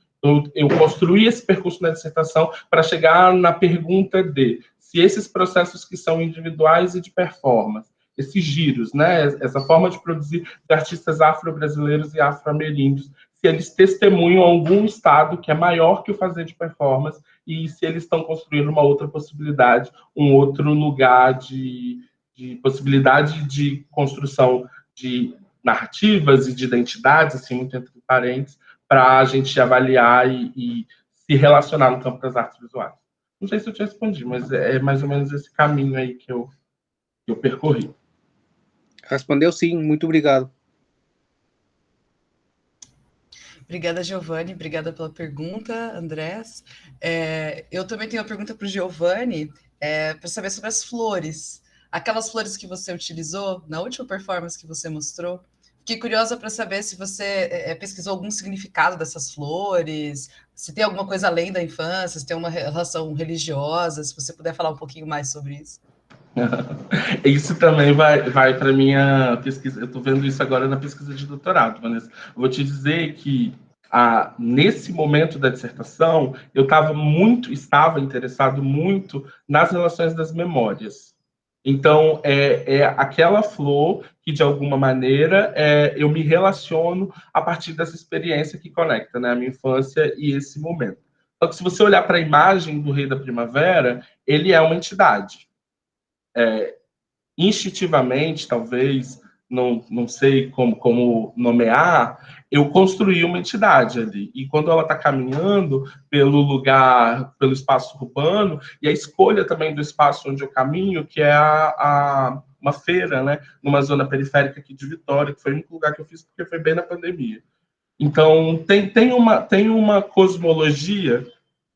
Eu construí esse percurso na dissertação para chegar na pergunta de se esses processos que são individuais e de performance, esses giros, né, essa forma de produzir de artistas afro-brasileiros e afro-ameríndios, se eles testemunham algum estado que é maior que o fazer de performance e se eles estão construindo uma outra possibilidade, um outro lugar de possibilidade de construção de narrativas e de identidades, assim, muito entre parênteses, para a gente avaliar e se relacionar no campo das artes visuais. Não sei se eu te respondi, mas é mais ou menos esse caminho aí que eu percorri. Respondeu sim, muito obrigado. Obrigada, Giovanni. Obrigada pela pergunta, Andrés. Eu também tenho uma pergunta para o Giovanni, para saber sobre as flores. Aquelas flores que você utilizou na última performance que você mostrou. Fiquei curiosa para saber se você pesquisou algum significado dessas flores, se tem alguma coisa além da infância, se tem uma relação religiosa, se você puder falar um pouquinho mais sobre isso. Isso também vai para minha pesquisa. Eu estou vendo isso agora na pesquisa de doutorado, Vanessa. Eu vou te dizer que nesse momento da dissertação eu estava interessado muito nas relações das memórias. Então é aquela flor que de alguma maneira eu me relaciono a partir dessa experiência que conecta, né, a minha infância e esse momento. Só que se você olhar para a imagem do Rei da Primavera, ele é uma entidade. Instintivamente, talvez, não sei como nomear, eu construí uma entidade ali. E quando ela está caminhando pelo lugar, pelo espaço urbano, e a escolha também do espaço onde eu caminho, que é uma feira, né, numa zona periférica aqui de Vitória, que foi o único lugar que eu fiz, porque foi bem na pandemia. Então, tem uma cosmologia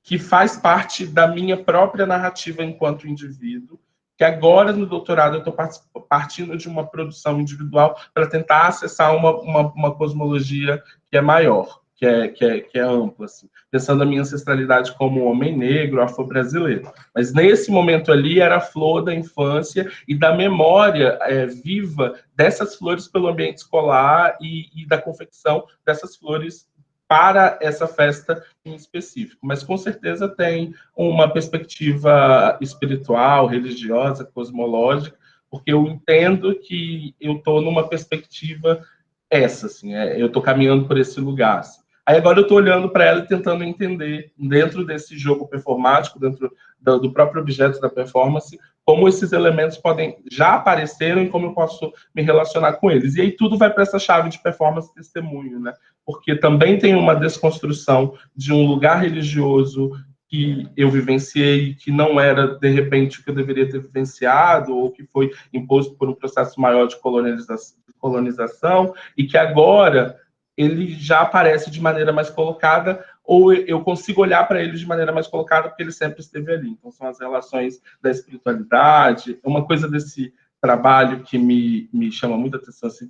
que faz parte da minha própria narrativa enquanto indivíduo, que agora no doutorado eu estou partindo de uma produção individual para tentar acessar uma cosmologia que é maior, que é ampla, assim, pensando a minha ancestralidade como homem negro, afro-brasileiro. Mas nesse momento ali era a flor da infância e da memória viva dessas flores pelo ambiente escolar e da confecção dessas flores para essa festa em específico, mas com certeza tem uma perspectiva espiritual, religiosa, cosmológica, porque eu entendo que eu estou numa perspectiva assim, eu estou caminhando por esse lugar. Assim. Aí agora eu estou olhando para ela e tentando entender, dentro desse jogo performático, dentro do próprio objeto da performance, como esses elementos podem já apareceram e como eu posso me relacionar com eles. E aí tudo vai para essa chave de performance testemunho, né? Porque também tem uma desconstrução de um lugar religioso que eu vivenciei, que não era, de repente, o que eu deveria ter vivenciado, ou que foi imposto por um processo maior de colonização, e que agora ele já aparece de maneira mais colocada, ou eu consigo olhar para ele de maneira mais colocada, porque ele sempre esteve ali. Então, são as relações da espiritualidade. Uma coisa desse trabalho que me chama muita atenção, assim,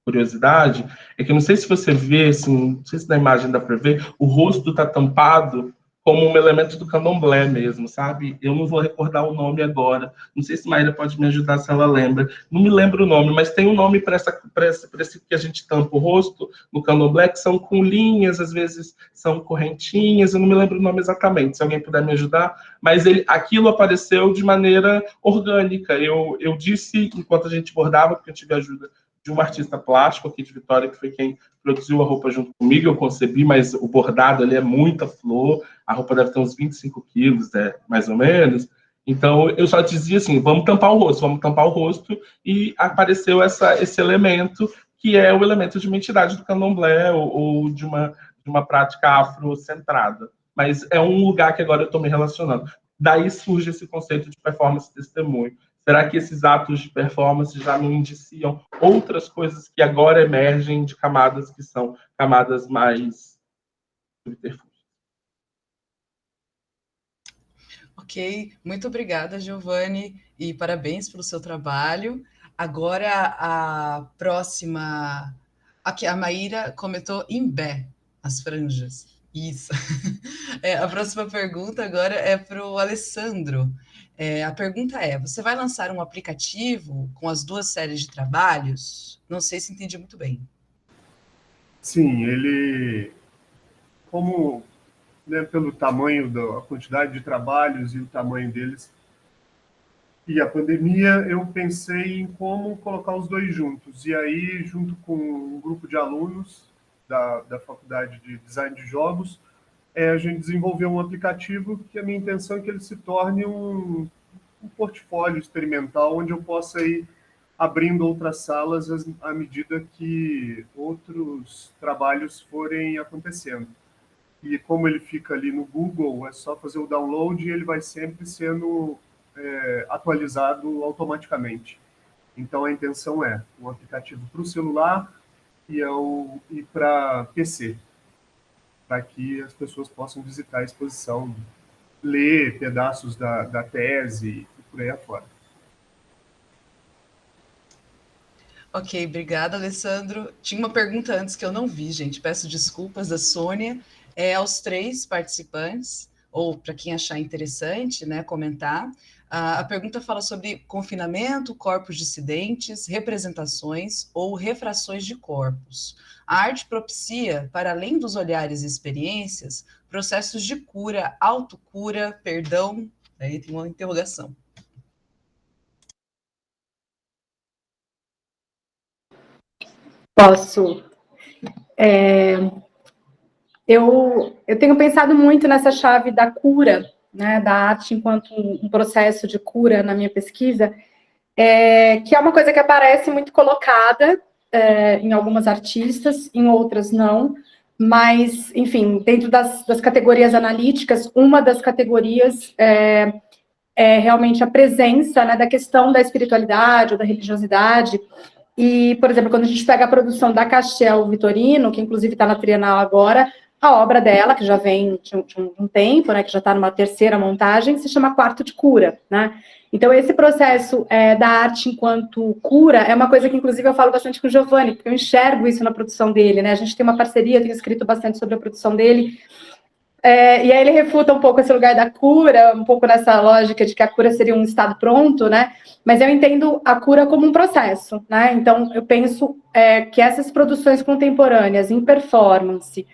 curiosidade, é que eu não sei se você vê, assim, não sei se na imagem dá para ver, o rosto está tampado como um elemento do candomblé mesmo, sabe? Eu não vou recordar o nome agora, não sei se Maíra pode me ajudar se ela lembra, não me lembro o nome, mas tem um nome para esse que a gente tampa o rosto no candomblé, que são com linhas, às vezes são correntinhas, eu não me lembro o nome exatamente, se alguém puder me ajudar, mas aquilo apareceu de maneira orgânica, eu disse, enquanto a gente bordava, porque eu tive ajuda de um artista plástico aqui de Vitória, que foi quem produziu a roupa junto comigo, eu concebi, mas o bordado ali é muita flor, a roupa deve ter uns 25 quilos, mais ou menos. Então, eu só dizia assim, vamos tampar o rosto, e apareceu esse elemento, que é o elemento de uma entidade do candomblé, ou de uma prática afrocentrada. Mas é um lugar que agora eu estou me relacionando. Daí surge esse conceito de performance testemunho. Será que esses atos de performance já me indiciam outras coisas que agora emergem de camadas que são camadas mais subterfúgias? Ok, muito obrigada, Giovanni, e parabéns pelo seu trabalho. Agora, a próxima... Aqui, a Maíra comentou imbé, as franjas. Isso. A próxima pergunta agora é para o Alessandro. A pergunta é, você vai lançar um aplicativo com as duas séries de trabalhos? Não sei se entendi muito bem. Sim, ele, como, né, pelo tamanho da quantidade de trabalhos e o tamanho deles, e a pandemia, eu pensei em como colocar os dois juntos. E aí, junto com um grupo de alunos da Faculdade de Design de Jogos, a gente desenvolveu um aplicativo que a minha intenção é que ele se torne um portfólio experimental onde eu possa ir abrindo outras salas à medida que outros trabalhos forem acontecendo. E como ele fica ali no Google, é só fazer o download e ele vai sempre sendo atualizado automaticamente. Então, a intenção é um aplicativo para o celular e para PC, para que as pessoas possam visitar a exposição, ler pedaços da tese e por aí afora. Ok, obrigada, Alessandro. Tinha uma pergunta antes que eu não vi, gente. Peço desculpas, da Sônia. Aos 3 participantes, ou para quem achar interessante, né, comentar. A pergunta fala sobre confinamento, corpos dissidentes, representações ou refrações de corpos. A arte propicia, para além dos olhares e experiências, processos de cura, autocura, perdão. Aí tem uma interrogação. Posso. Eu tenho pensado muito nessa chave da cura, né, da arte enquanto um processo de cura na minha pesquisa, que é uma coisa que aparece muito colocada em algumas artistas, em outras não, mas, enfim, dentro das categorias analíticas, uma das categorias é realmente a presença, né, da questão da espiritualidade ou da religiosidade. E, por exemplo, quando a gente pega a produção da Castell Vitorino, que inclusive está na Trienal agora, a obra dela, que já vem de um tempo, né, que já está numa terceira montagem, se chama Quarto de Cura, né? Então, esse processo da arte enquanto cura é uma coisa que, inclusive, eu falo bastante com o Giovanni, porque eu enxergo isso na produção dele, né? A gente tem uma parceria, eu tenho escrito bastante sobre a produção dele, e aí ele refuta um pouco esse lugar da cura, um pouco nessa lógica de que a cura seria um estado pronto, né? Mas eu entendo a cura como um processo, né? Então, eu penso que essas produções contemporâneas em performance,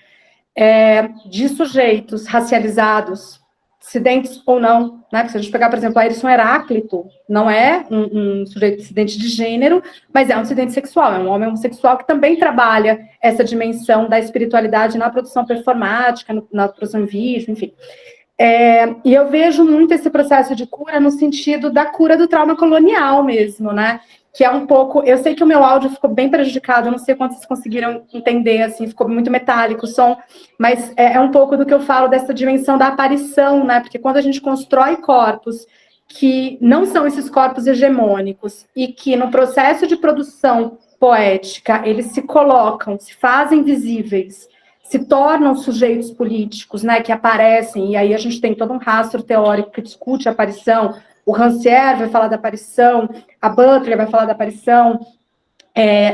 de sujeitos racializados, dissidentes ou não, né? Se a gente pegar, por exemplo, a Ayrton Heráclito, não é um sujeito dissidente de gênero, mas é um dissidente sexual, é um homem homossexual que também trabalha essa dimensão da espiritualidade na produção performática, na produção em vídeo, enfim. E eu vejo muito esse processo de cura no sentido da cura do trauma colonial mesmo, né? Que é um pouco... Eu sei que o meu áudio ficou bem prejudicado, eu não sei quantos vocês conseguiram entender, assim, ficou muito metálico o som, mas é um pouco do que eu falo dessa dimensão da aparição, né? Porque quando a gente constrói corpos que não são esses corpos hegemônicos e que no processo de produção poética eles se colocam, se fazem visíveis, se tornam sujeitos políticos, né, que aparecem, e aí a gente tem todo um rastro teórico que discute a aparição. O Rancière vai falar da aparição, a Butler vai falar da aparição.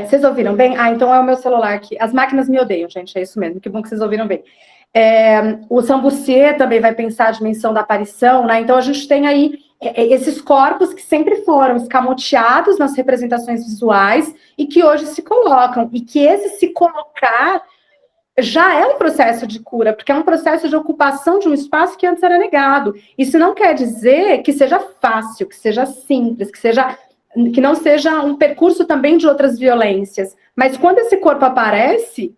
Vocês ouviram bem? Então é o meu celular aqui. As máquinas me odeiam, gente, é isso mesmo, que bom que vocês ouviram bem. O Sambussier também vai pensar a dimensão da aparição, né? Então a gente tem aí esses corpos que sempre foram escamoteados nas representações visuais e que hoje se colocam, e que esse se colocar já é um processo de cura, porque é um processo de ocupação de um espaço que antes era negado. Isso não quer dizer que seja fácil, que seja simples, que não seja um percurso também de outras violências. Mas quando esse corpo aparece,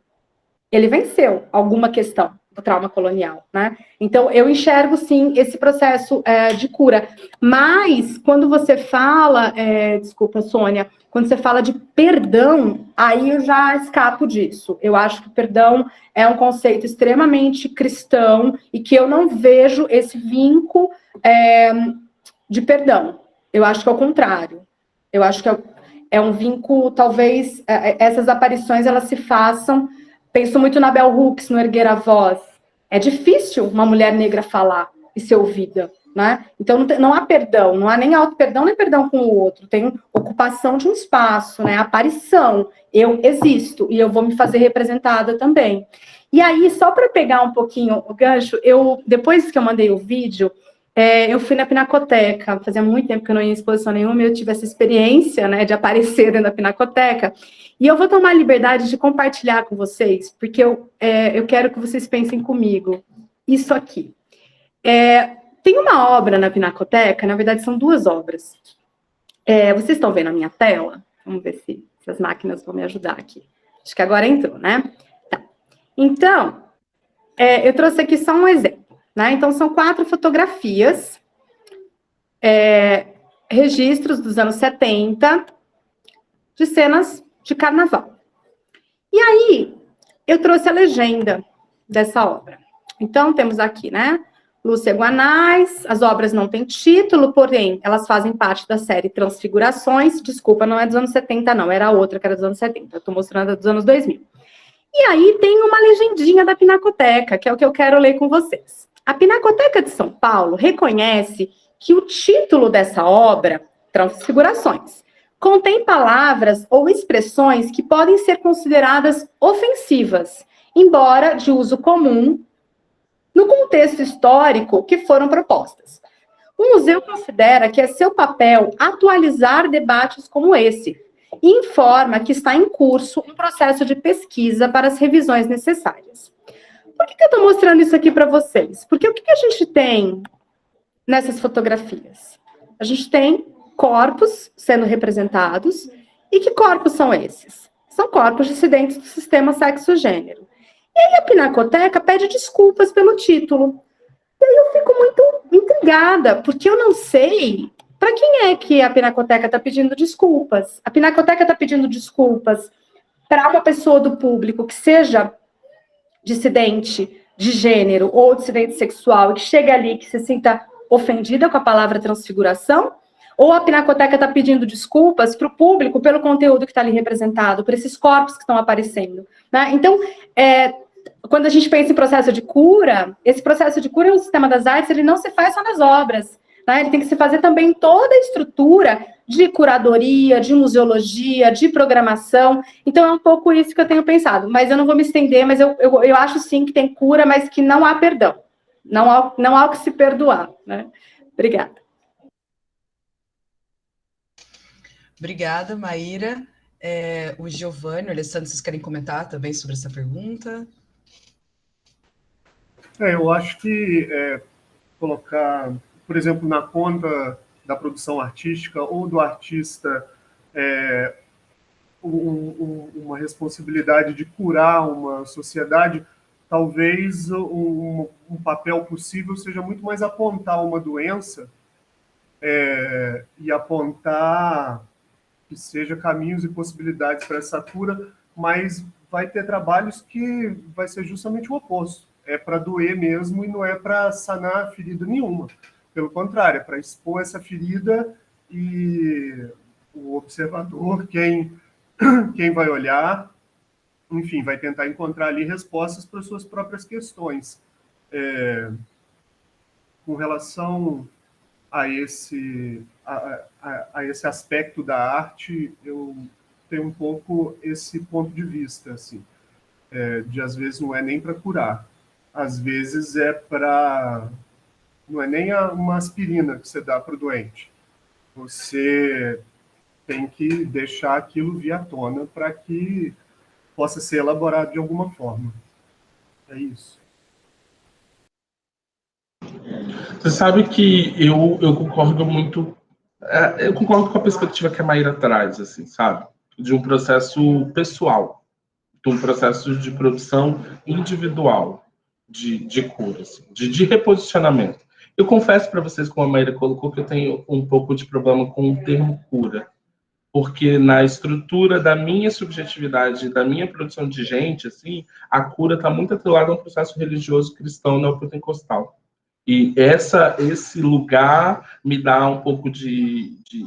ele venceu alguma questão do trauma colonial, né? Então, eu enxergo, sim, esse processo de cura. Mas, quando você fala, desculpa, Sônia, quando você fala de perdão, aí eu já escapo disso. Eu acho que perdão é um conceito extremamente cristão e que eu não vejo esse vínculo de perdão. Eu acho que é o contrário. Eu acho que é um vínculo, talvez, essas aparições, elas se façam... Penso muito na Bell Hooks, no Erguer a Voz. É difícil uma mulher negra falar e ser ouvida, né? Então, não há perdão, não há nem auto-perdão, nem perdão com o outro. Tem ocupação de um espaço, né? Aparição. Eu existo e eu vou me fazer representada também. E aí, só para pegar um pouquinho o gancho, depois que eu mandei o vídeo, eu fui na Pinacoteca. Fazia muito tempo que eu não ia em exposição nenhuma, e eu tive essa experiência, né, de aparecer dentro da Pinacoteca. E eu vou tomar a liberdade de compartilhar com vocês, porque eu quero que vocês pensem comigo. Isso aqui. Tem uma obra na Pinacoteca, na verdade são 2 obras. Vocês estão vendo a minha tela? Vamos ver se as máquinas vão me ajudar aqui. Acho que agora entrou, né? Tá. Então, eu trouxe aqui só um exemplo, né? Então, são 4 fotografias, registros dos anos 70, de cenas de carnaval. E aí, eu trouxe a legenda dessa obra. Então, temos aqui, né, Lúcia Guanais, as obras não têm título, porém, elas fazem parte da série Transfigurações. Desculpa, não é dos anos 70, não, era a outra que era dos anos 70. Eu estou mostrando a dos anos 2000. E aí tem uma legendinha da Pinacoteca, que é o que eu quero ler com vocês. A Pinacoteca de São Paulo reconhece que o título dessa obra, Transfigurações, contém palavras ou expressões que podem ser consideradas ofensivas, embora de uso comum no contexto histórico que foram propostas. O museu considera que é seu papel atualizar debates como esse e informa que está em curso um processo de pesquisa para as revisões necessárias. Por que eu estou mostrando isso aqui para vocês? Porque o que a gente tem nessas fotografias? A gente tem corpos sendo representados. E que corpos são esses? São corpos dissidentes do sistema sexo-gênero. E aí a Pinacoteca pede desculpas pelo título. E aí eu fico muito intrigada, porque eu não sei para quem é que a Pinacoteca está pedindo desculpas. A Pinacoteca está pedindo desculpas para uma pessoa do público que seja dissidente de gênero ou dissidente sexual e que chega ali que se sinta ofendida com a palavra transfiguração? Ou a Pinacoteca está pedindo desculpas para o público pelo conteúdo que está ali representado, por esses corpos que estão aparecendo, né? Então, quando a gente pensa em processo de cura, esse processo de cura no sistema das artes, ele não se faz só nas obras, né? Ele tem que se fazer também em toda a estrutura de curadoria, de museologia, de programação. Então, é um pouco isso que eu tenho pensado. Mas eu não vou me estender, mas eu acho sim que tem cura, mas que não há perdão. Não há o que se perdoar, né? Obrigada. Obrigada, Maíra. O Giovanni, o Alessandro, vocês querem comentar também sobre essa pergunta? Eu acho que colocar, por exemplo, na conta da produção artística ou do artista uma responsabilidade de curar uma sociedade, talvez um papel possível seja muito mais apontar uma doença e apontar que seja caminhos e possibilidades para essa cura, mas vai ter trabalhos que vai ser justamente o oposto. É para doer mesmo e não é para sanar ferida nenhuma. Pelo contrário, é para expor essa ferida e o observador, quem vai olhar, enfim, vai tentar encontrar ali respostas para as suas próprias questões. Com relação a esse aspecto da arte, eu tenho um pouco esse ponto de vista, assim, de às vezes não é nem para curar, às vezes não é nem uma aspirina que você dá para o doente, você tem que deixar aquilo vir à tona para que possa ser elaborado de alguma forma. É isso. Você sabe que eu concordo muito. Eu concordo com a perspectiva que a Maíra traz, assim, sabe? De um processo pessoal, de um processo de produção individual de cura, assim, de reposicionamento. Eu confesso para vocês, como a Maíra colocou, que eu tenho um pouco de problema com o termo cura, porque na estrutura da minha subjetividade, da minha produção de gente, assim, a cura está muito atrelada a um processo religioso cristão neopentecostal. E esse lugar me dá um pouco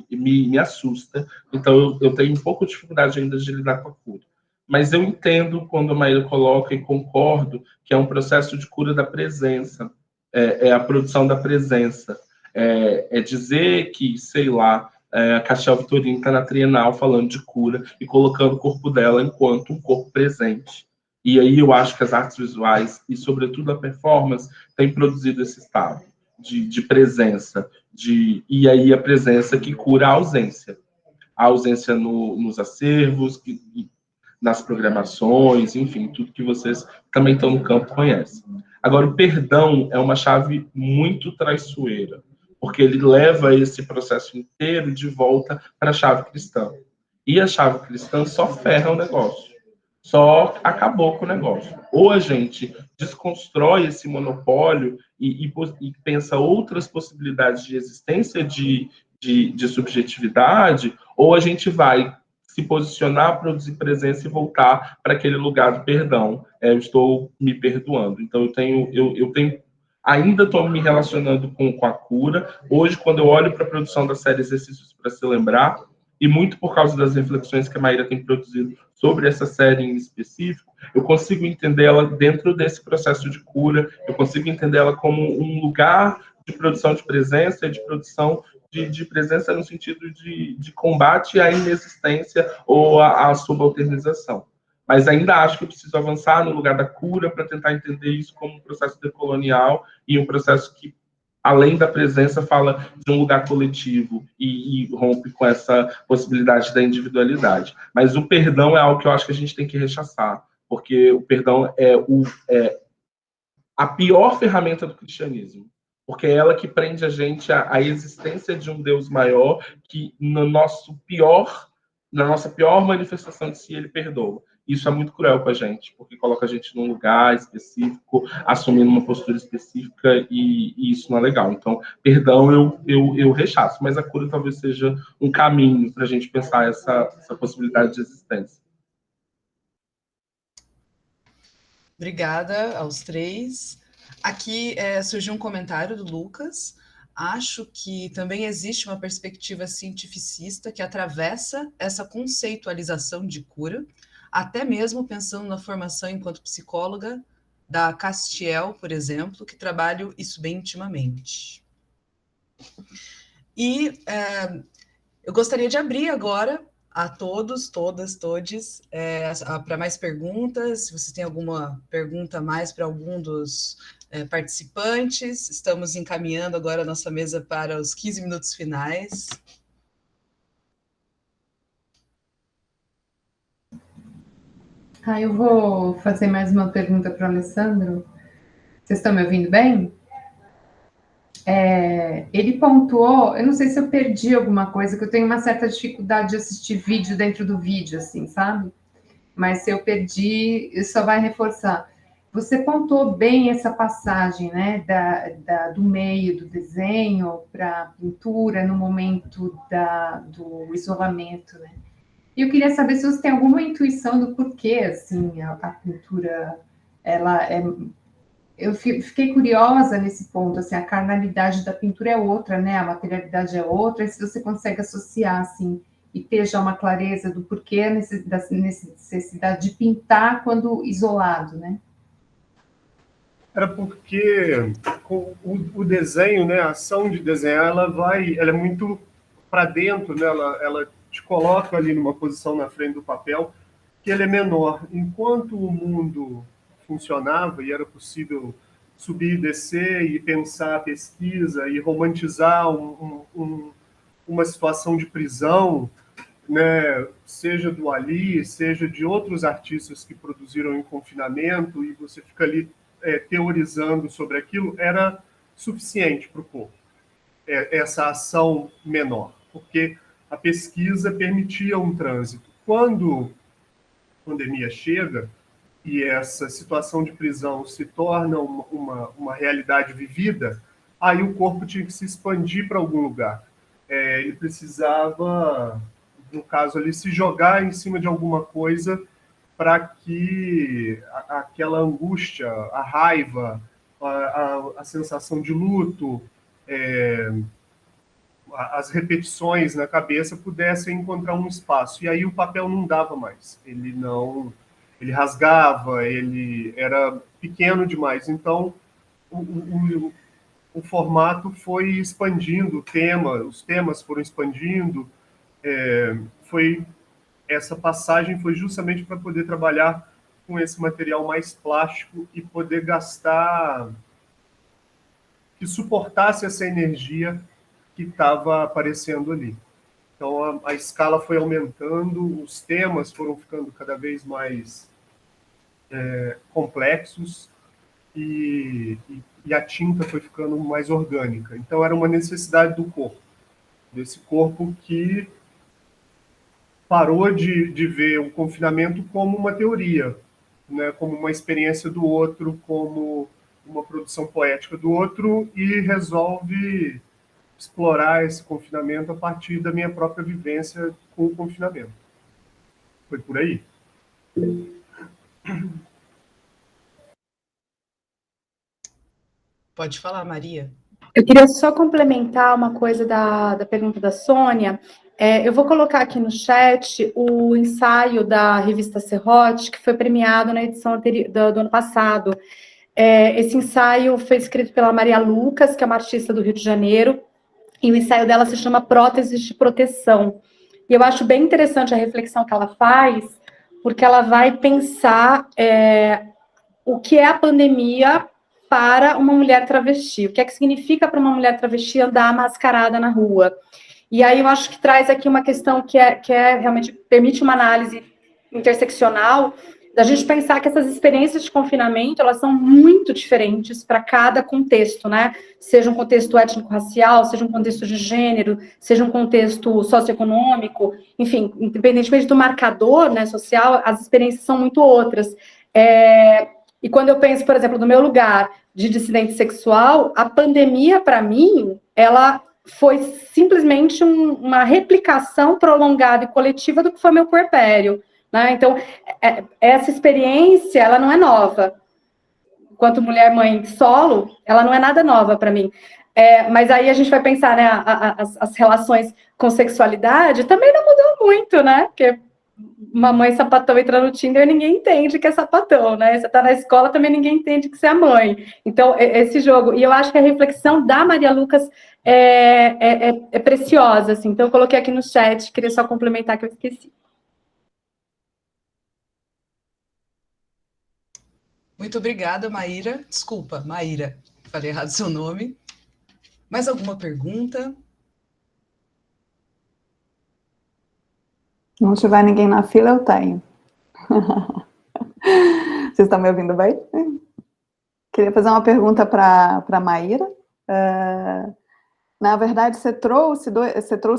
me assusta. Então, eu tenho um pouco de dificuldade ainda de lidar com a cura. Mas eu entendo quando a Maíra coloca, e concordo, que é um processo de cura da presença. É a produção da presença. É dizer que, sei lá, a Cachel Vitorini está na Trienal falando de cura e colocando o corpo dela enquanto um corpo presente. E aí eu acho que as artes visuais, e sobretudo a performance, têm produzido esse estado de presença. E aí a presença que cura a ausência. A ausência nos acervos, nas programações, enfim, tudo que vocês também estão no campo conhecem. Agora, o perdão é uma chave muito traiçoeira, porque ele leva esse processo inteiro de volta para a chave cristã. E a chave cristã só ferra o negócio. Só acabou com o negócio. Ou a gente desconstrói esse monopólio e pensa outras possibilidades de existência de subjetividade, ou a gente vai se posicionar, produzir presença e voltar para aquele lugar do perdão. Eu estou me perdoando. Então, eu tenho Ainda estou me relacionando com a cura. Hoje, quando eu olho para a produção da série Exercícios para Se Lembrar, e muito por causa das reflexões que a Maíra tem produzido sobre essa série em específico, eu consigo entendê-la dentro desse processo de cura, eu consigo entendê-la como um lugar de produção de presença, de produção de presença no sentido de combate à inexistência ou à subalternização. Mas ainda acho que eu preciso avançar no lugar da cura para tentar entender isso como um processo decolonial e um processo que, além da presença, fala de um lugar coletivo e rompe com essa possibilidade da individualidade. Mas o perdão é algo que eu acho que a gente tem que rechaçar, porque o perdão é a pior ferramenta do cristianismo, porque é ela que prende a gente à existência de um Deus maior que na nossa pior manifestação de si ele perdoa. Isso é muito cruel com a gente, porque coloca a gente num lugar específico, assumindo uma postura específica, e isso não é legal. Então, perdão eu rechaço, mas a cura talvez seja um caminho para a gente pensar essa possibilidade de existência. Obrigada aos três. Aqui surgiu um comentário do Lucas. Acho que também existe uma perspectiva cientificista que atravessa essa conceitualização de cura, até mesmo pensando na formação enquanto psicóloga da Castiel, por exemplo, que trabalho isso bem intimamente. E eu gostaria de abrir agora a todos, todas, todes, para mais perguntas. Se vocês têm alguma pergunta a mais para algum dos participantes, estamos encaminhando agora a nossa mesa para os 15 minutos finais. Eu vou fazer mais uma pergunta para o Alessandro. Vocês estão me ouvindo bem? Ele pontuou, eu não sei se eu perdi alguma coisa, que eu tenho uma certa dificuldade de assistir vídeo dentro do vídeo, assim, sabe? Mas se eu perdi, isso só vai reforçar. Você pontuou bem essa passagem, né, do meio do desenho para a pintura no momento do isolamento, né? E eu queria saber se você tem alguma intuição do porquê, assim, a pintura, eu fiquei curiosa nesse ponto, assim, a carnalidade da pintura é outra, né? A materialidade é outra, e se você consegue associar, assim, e ter já uma clareza do porquê da necessidade de pintar quando isolado, né? Era porque o desenho, né, a ação de desenhar, ela é muito para dentro, né, ela te coloca ali numa posição na frente do papel que ele é menor. Enquanto o mundo funcionava e era possível subir e descer e pensar a pesquisa e romantizar uma situação de prisão, né, seja do Ali, seja de outros artistas que produziram em confinamento, e você fica ali teorizando sobre aquilo, era suficiente para o corpo, essa ação menor, porque a pesquisa permitia um trânsito. Quando a pandemia chega e essa situação de prisão se torna uma realidade vivida, aí o corpo tinha que se expandir para algum lugar. Ele precisava, no caso ali, se jogar em cima de alguma coisa para que aquela angústia, a raiva, a sensação de luto, as repetições na cabeça pudessem encontrar um espaço. E aí o papel não dava mais. Ele rasgava, ele era pequeno demais. Então, o formato foi expandindo, os temas foram expandindo, essa passagem foi justamente para poder trabalhar com esse material mais plástico e poder gastar, que suportasse essa energia que estava aparecendo ali. Então, a escala foi aumentando, os temas foram ficando cada vez mais complexos e a tinta foi ficando mais orgânica. Então, era uma necessidade do corpo, desse corpo que parou de ver o confinamento como uma teoria, né, como uma experiência do outro, como uma produção poética do outro, e resolve explorar esse confinamento a partir da minha própria vivência com o confinamento. Foi por aí. Pode falar, Maria. Eu queria só complementar uma coisa da pergunta da Sônia. Eu vou colocar aqui no chat o ensaio da revista Serrote, que foi premiado na edição do ano passado. Esse ensaio foi escrito pela Maria Lucas, que é uma artista do Rio de Janeiro, e o ensaio dela se chama Próteses de Proteção. E eu acho bem interessante a reflexão que ela faz, porque ela vai pensar o que é a pandemia para uma mulher travesti, o que é que significa para uma mulher travesti andar mascarada na rua. E aí eu acho que traz aqui uma questão que realmente permite uma análise interseccional, da gente pensar que essas experiências de confinamento, elas são muito diferentes para cada contexto, né? Seja um contexto étnico-racial, seja um contexto de gênero, seja um contexto socioeconômico, enfim, independentemente do marcador, né, social, as experiências são muito outras. E quando eu penso, por exemplo, no meu lugar de dissidente sexual, a pandemia, para mim, ela foi simplesmente uma replicação prolongada e coletiva do que foi meu puerpério, né? Então, essa experiência, ela não é nova. Enquanto mulher mãe solo, ela não é nada nova para mim. Mas aí a gente vai pensar, né, as relações com sexualidade também não mudou muito, né? Porque uma mãe sapatão entra no Tinder, ninguém entende que é sapatão, né? Você tá na escola, também ninguém entende que você é mãe. Então, esse jogo... E eu acho que a reflexão da Maria Lucas é preciosa, assim. Então, eu coloquei aqui no chat, queria só complementar que eu esqueci. Muito obrigada, Maíra. Desculpa, Maíra, falei errado seu nome. Mais alguma pergunta? Se não tiver ninguém na fila, eu tenho. Vocês estão me ouvindo bem? Queria fazer uma pergunta para a Maíra. Na verdade, você trouxe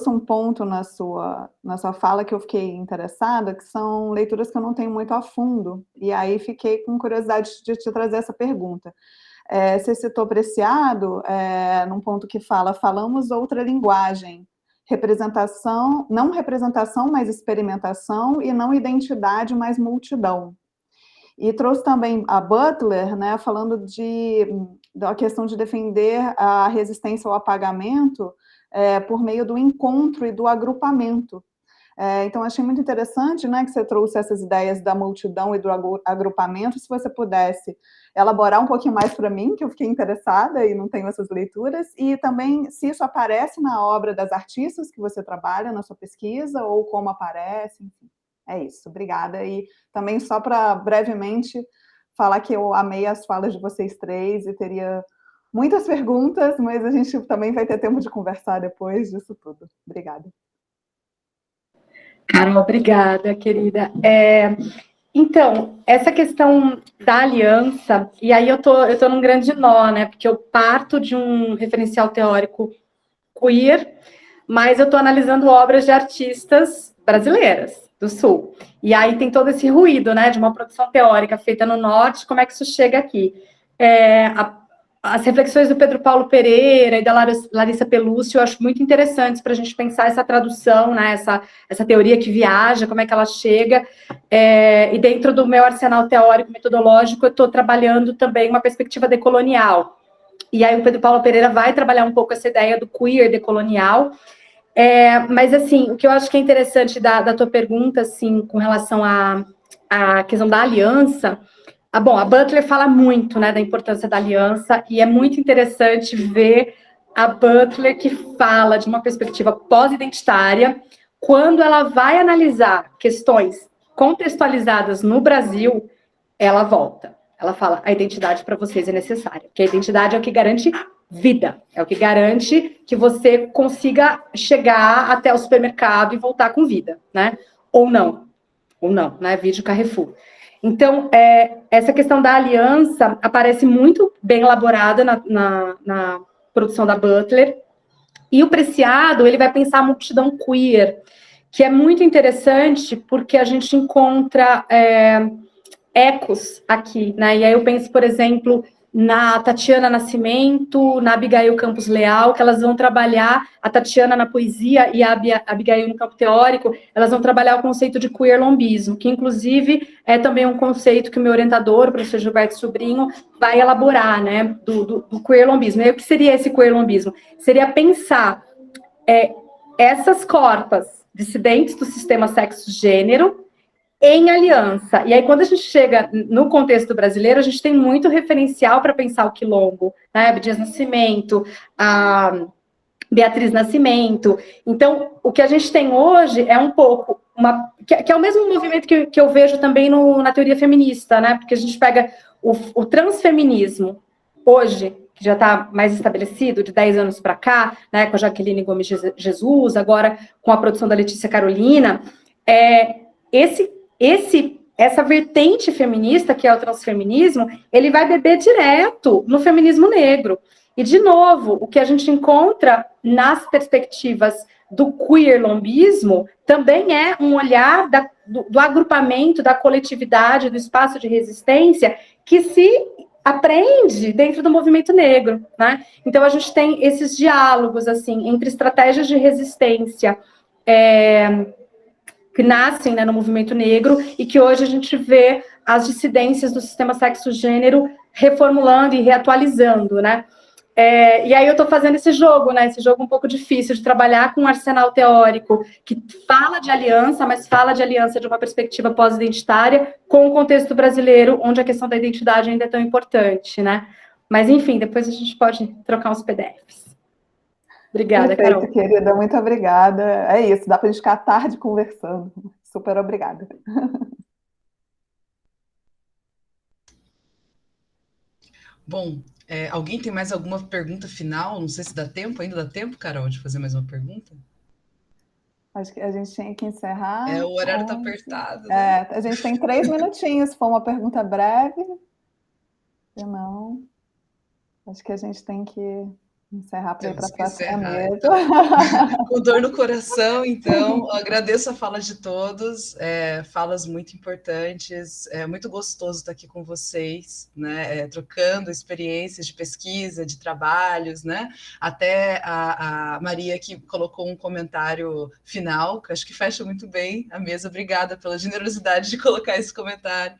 um ponto na sua fala que eu fiquei interessada, que são leituras que eu não tenho muito a fundo, e aí fiquei com curiosidade de te trazer essa pergunta. Você citou Preciado, num ponto que falamos outra linguagem, representação, não representação, mas experimentação, e não identidade, mas multidão. E trouxe também a Butler, né, falando da questão de defender a resistência ao apagamento por meio do encontro e do agrupamento. Então, achei muito interessante, né, que você trouxe essas ideias da multidão e do agrupamento. Se você pudesse elaborar um pouquinho mais para mim, que eu fiquei interessada e não tenho essas leituras, e também se isso aparece na obra das artistas que você trabalha na sua pesquisa, ou como aparece, enfim. É isso, obrigada. E também só para brevemente falar que eu amei as falas de vocês três e teria muitas perguntas, mas a gente também vai ter tempo de conversar depois disso tudo. Obrigada. Carol, obrigada, querida. Então, essa questão da aliança, e aí eu tô num grande nó, né? Porque eu parto de um referencial teórico queer, mas eu tô analisando obras de artistas brasileiras do Sul. E aí tem todo esse ruído, né, de uma produção teórica feita no Norte, como é que isso chega aqui? As reflexões do Pedro Paulo Pereira e da Larissa Pelúcio eu acho muito interessantes para a gente pensar essa tradução, né, essa teoria que viaja, como é que ela chega, e dentro do meu arsenal teórico metodológico eu estou trabalhando também uma perspectiva decolonial. E aí o Pedro Paulo Pereira vai trabalhar um pouco essa ideia do queer decolonial. Mas, assim, o que eu acho que é interessante da tua pergunta, assim, com relação à questão da aliança, a Butler fala muito, né, da importância da aliança, e é muito interessante ver a Butler que fala de uma perspectiva pós-identitária, quando ela vai analisar questões contextualizadas no Brasil, ela volta. Ela fala, a identidade para vocês é necessária, porque a identidade é o que garante vida, é o que garante que você consiga chegar até o supermercado e voltar com vida, né? Ou não, né? Vídeo Carrefour. Então, essa questão da aliança aparece muito bem elaborada na produção da Butler, e o Preciado, ele vai pensar a multidão queer, que é muito interessante porque a gente encontra ecos aqui, né? E aí eu penso, por exemplo, na Tatiana Nascimento, na Abigail Campos Leal, que elas vão trabalhar, a Tatiana na poesia e a Abigail no campo teórico, elas vão trabalhar o conceito de queerlombismo, que inclusive é também um conceito que o meu orientador, o professor Gilberto Sobrinho, vai elaborar, né, do queerlombismo. E o que seria esse queerlombismo? Seria pensar essas corpas dissidentes do sistema sexo-gênero em aliança. E aí, quando a gente chega no contexto brasileiro, a gente tem muito referencial para pensar o quilombo, né? Abdias Nascimento, a Beatriz Nascimento. Então, o que a gente tem hoje é um pouco que é o mesmo movimento que eu vejo também na teoria feminista, né? Porque a gente pega o transfeminismo hoje, que já está mais estabelecido, de 10 anos para cá, né? Com a Jaqueline Gomes Jesus, agora com a produção da Letícia Carolina, essa vertente feminista, que é o transfeminismo, ele vai beber direto no feminismo negro. E, de novo, o que a gente encontra nas perspectivas do queerlombismo também é um olhar do agrupamento, da coletividade, do espaço de resistência, que se aprende dentro do movimento negro, né? Então, a gente tem esses diálogos, assim, entre estratégias de resistência que nascem, né, no movimento negro e que hoje a gente vê as dissidências do sistema sexo-gênero reformulando e reatualizando, né? E aí eu estou fazendo esse jogo, né? Esse jogo um pouco difícil de trabalhar com um arsenal teórico que fala de aliança, mas fala de aliança de uma perspectiva pós-identitária com o contexto brasileiro, onde a questão da identidade ainda é tão importante, né? Mas, enfim, depois a gente pode trocar uns PDFs. Obrigada, Perfeito, Carol. querida, muito obrigada. É isso, dá para a gente ficar à tarde conversando. Super obrigada. Bom, alguém tem mais alguma pergunta final? Não sei se dá tempo, ainda dá tempo, Carol, de fazer mais uma pergunta? Acho que a gente tinha que encerrar. O horário está apertado, né? A gente tem 3 minutinhos, se for uma pergunta breve. Se não, acho que a gente tem que encerrar para ir para a próxima mesa. Então. Com dor no coração, então, agradeço a fala de todos, falas muito importantes, é muito gostoso estar aqui com vocês, né, trocando experiências de pesquisa, de trabalhos, né, até a Maria que colocou um comentário final, que acho que fecha muito bem a mesa, obrigada pela generosidade de colocar esse comentário,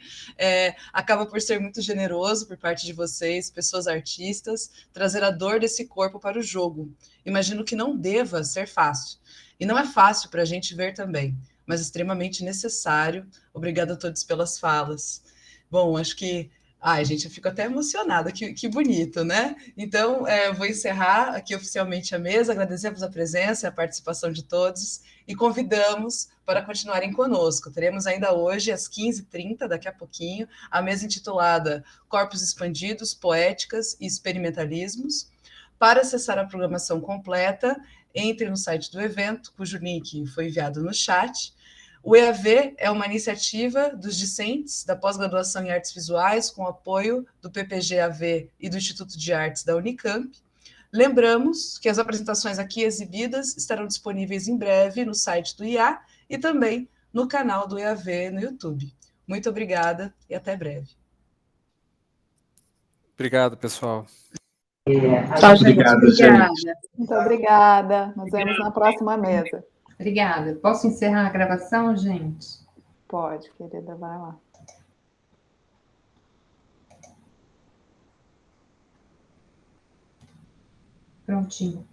acaba por ser muito generoso por parte de vocês, pessoas artistas, trazer a dor desse corpo para o jogo. Imagino que não deva ser fácil. E não é fácil para a gente ver também, mas extremamente necessário. Obrigada a todos pelas falas. Bom, acho que... Ai, gente, eu fico até emocionada, que bonito, né? Então, eu vou encerrar aqui oficialmente a mesa, agradecemos a presença e a participação de todos e convidamos para continuarem conosco. Teremos ainda hoje, às 15h30, daqui a pouquinho, a mesa intitulada Corpos Expandidos, Poéticas e Experimentalismos. Para acessar a programação completa, entre no site do evento, cujo link foi enviado no chat. O EAV é uma iniciativa dos discentes da pós-graduação em artes visuais, com apoio do PPG-AV e do Instituto de Artes da Unicamp. Lembramos que as apresentações aqui exibidas estarão disponíveis em breve no site do IA e também no canal do EAV no YouTube. Muito obrigada e até breve. Obrigado, pessoal. Tchau, gente. Obrigada, Obrigada. Muito obrigada. Nos vemos na próxima mesa. Obrigada. Posso encerrar a gravação, gente? Pode, querida, vai lá. Prontinho.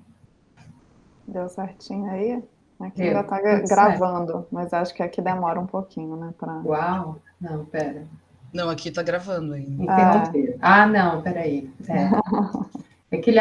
Deu certinho aí? Aqui Deu, ainda está tudo gravando, mas acho que aqui demora um pouquinho, né? Uau! Não, pera. Não, aqui está gravando ainda. Interromper. Ah, não, peraí. É que ele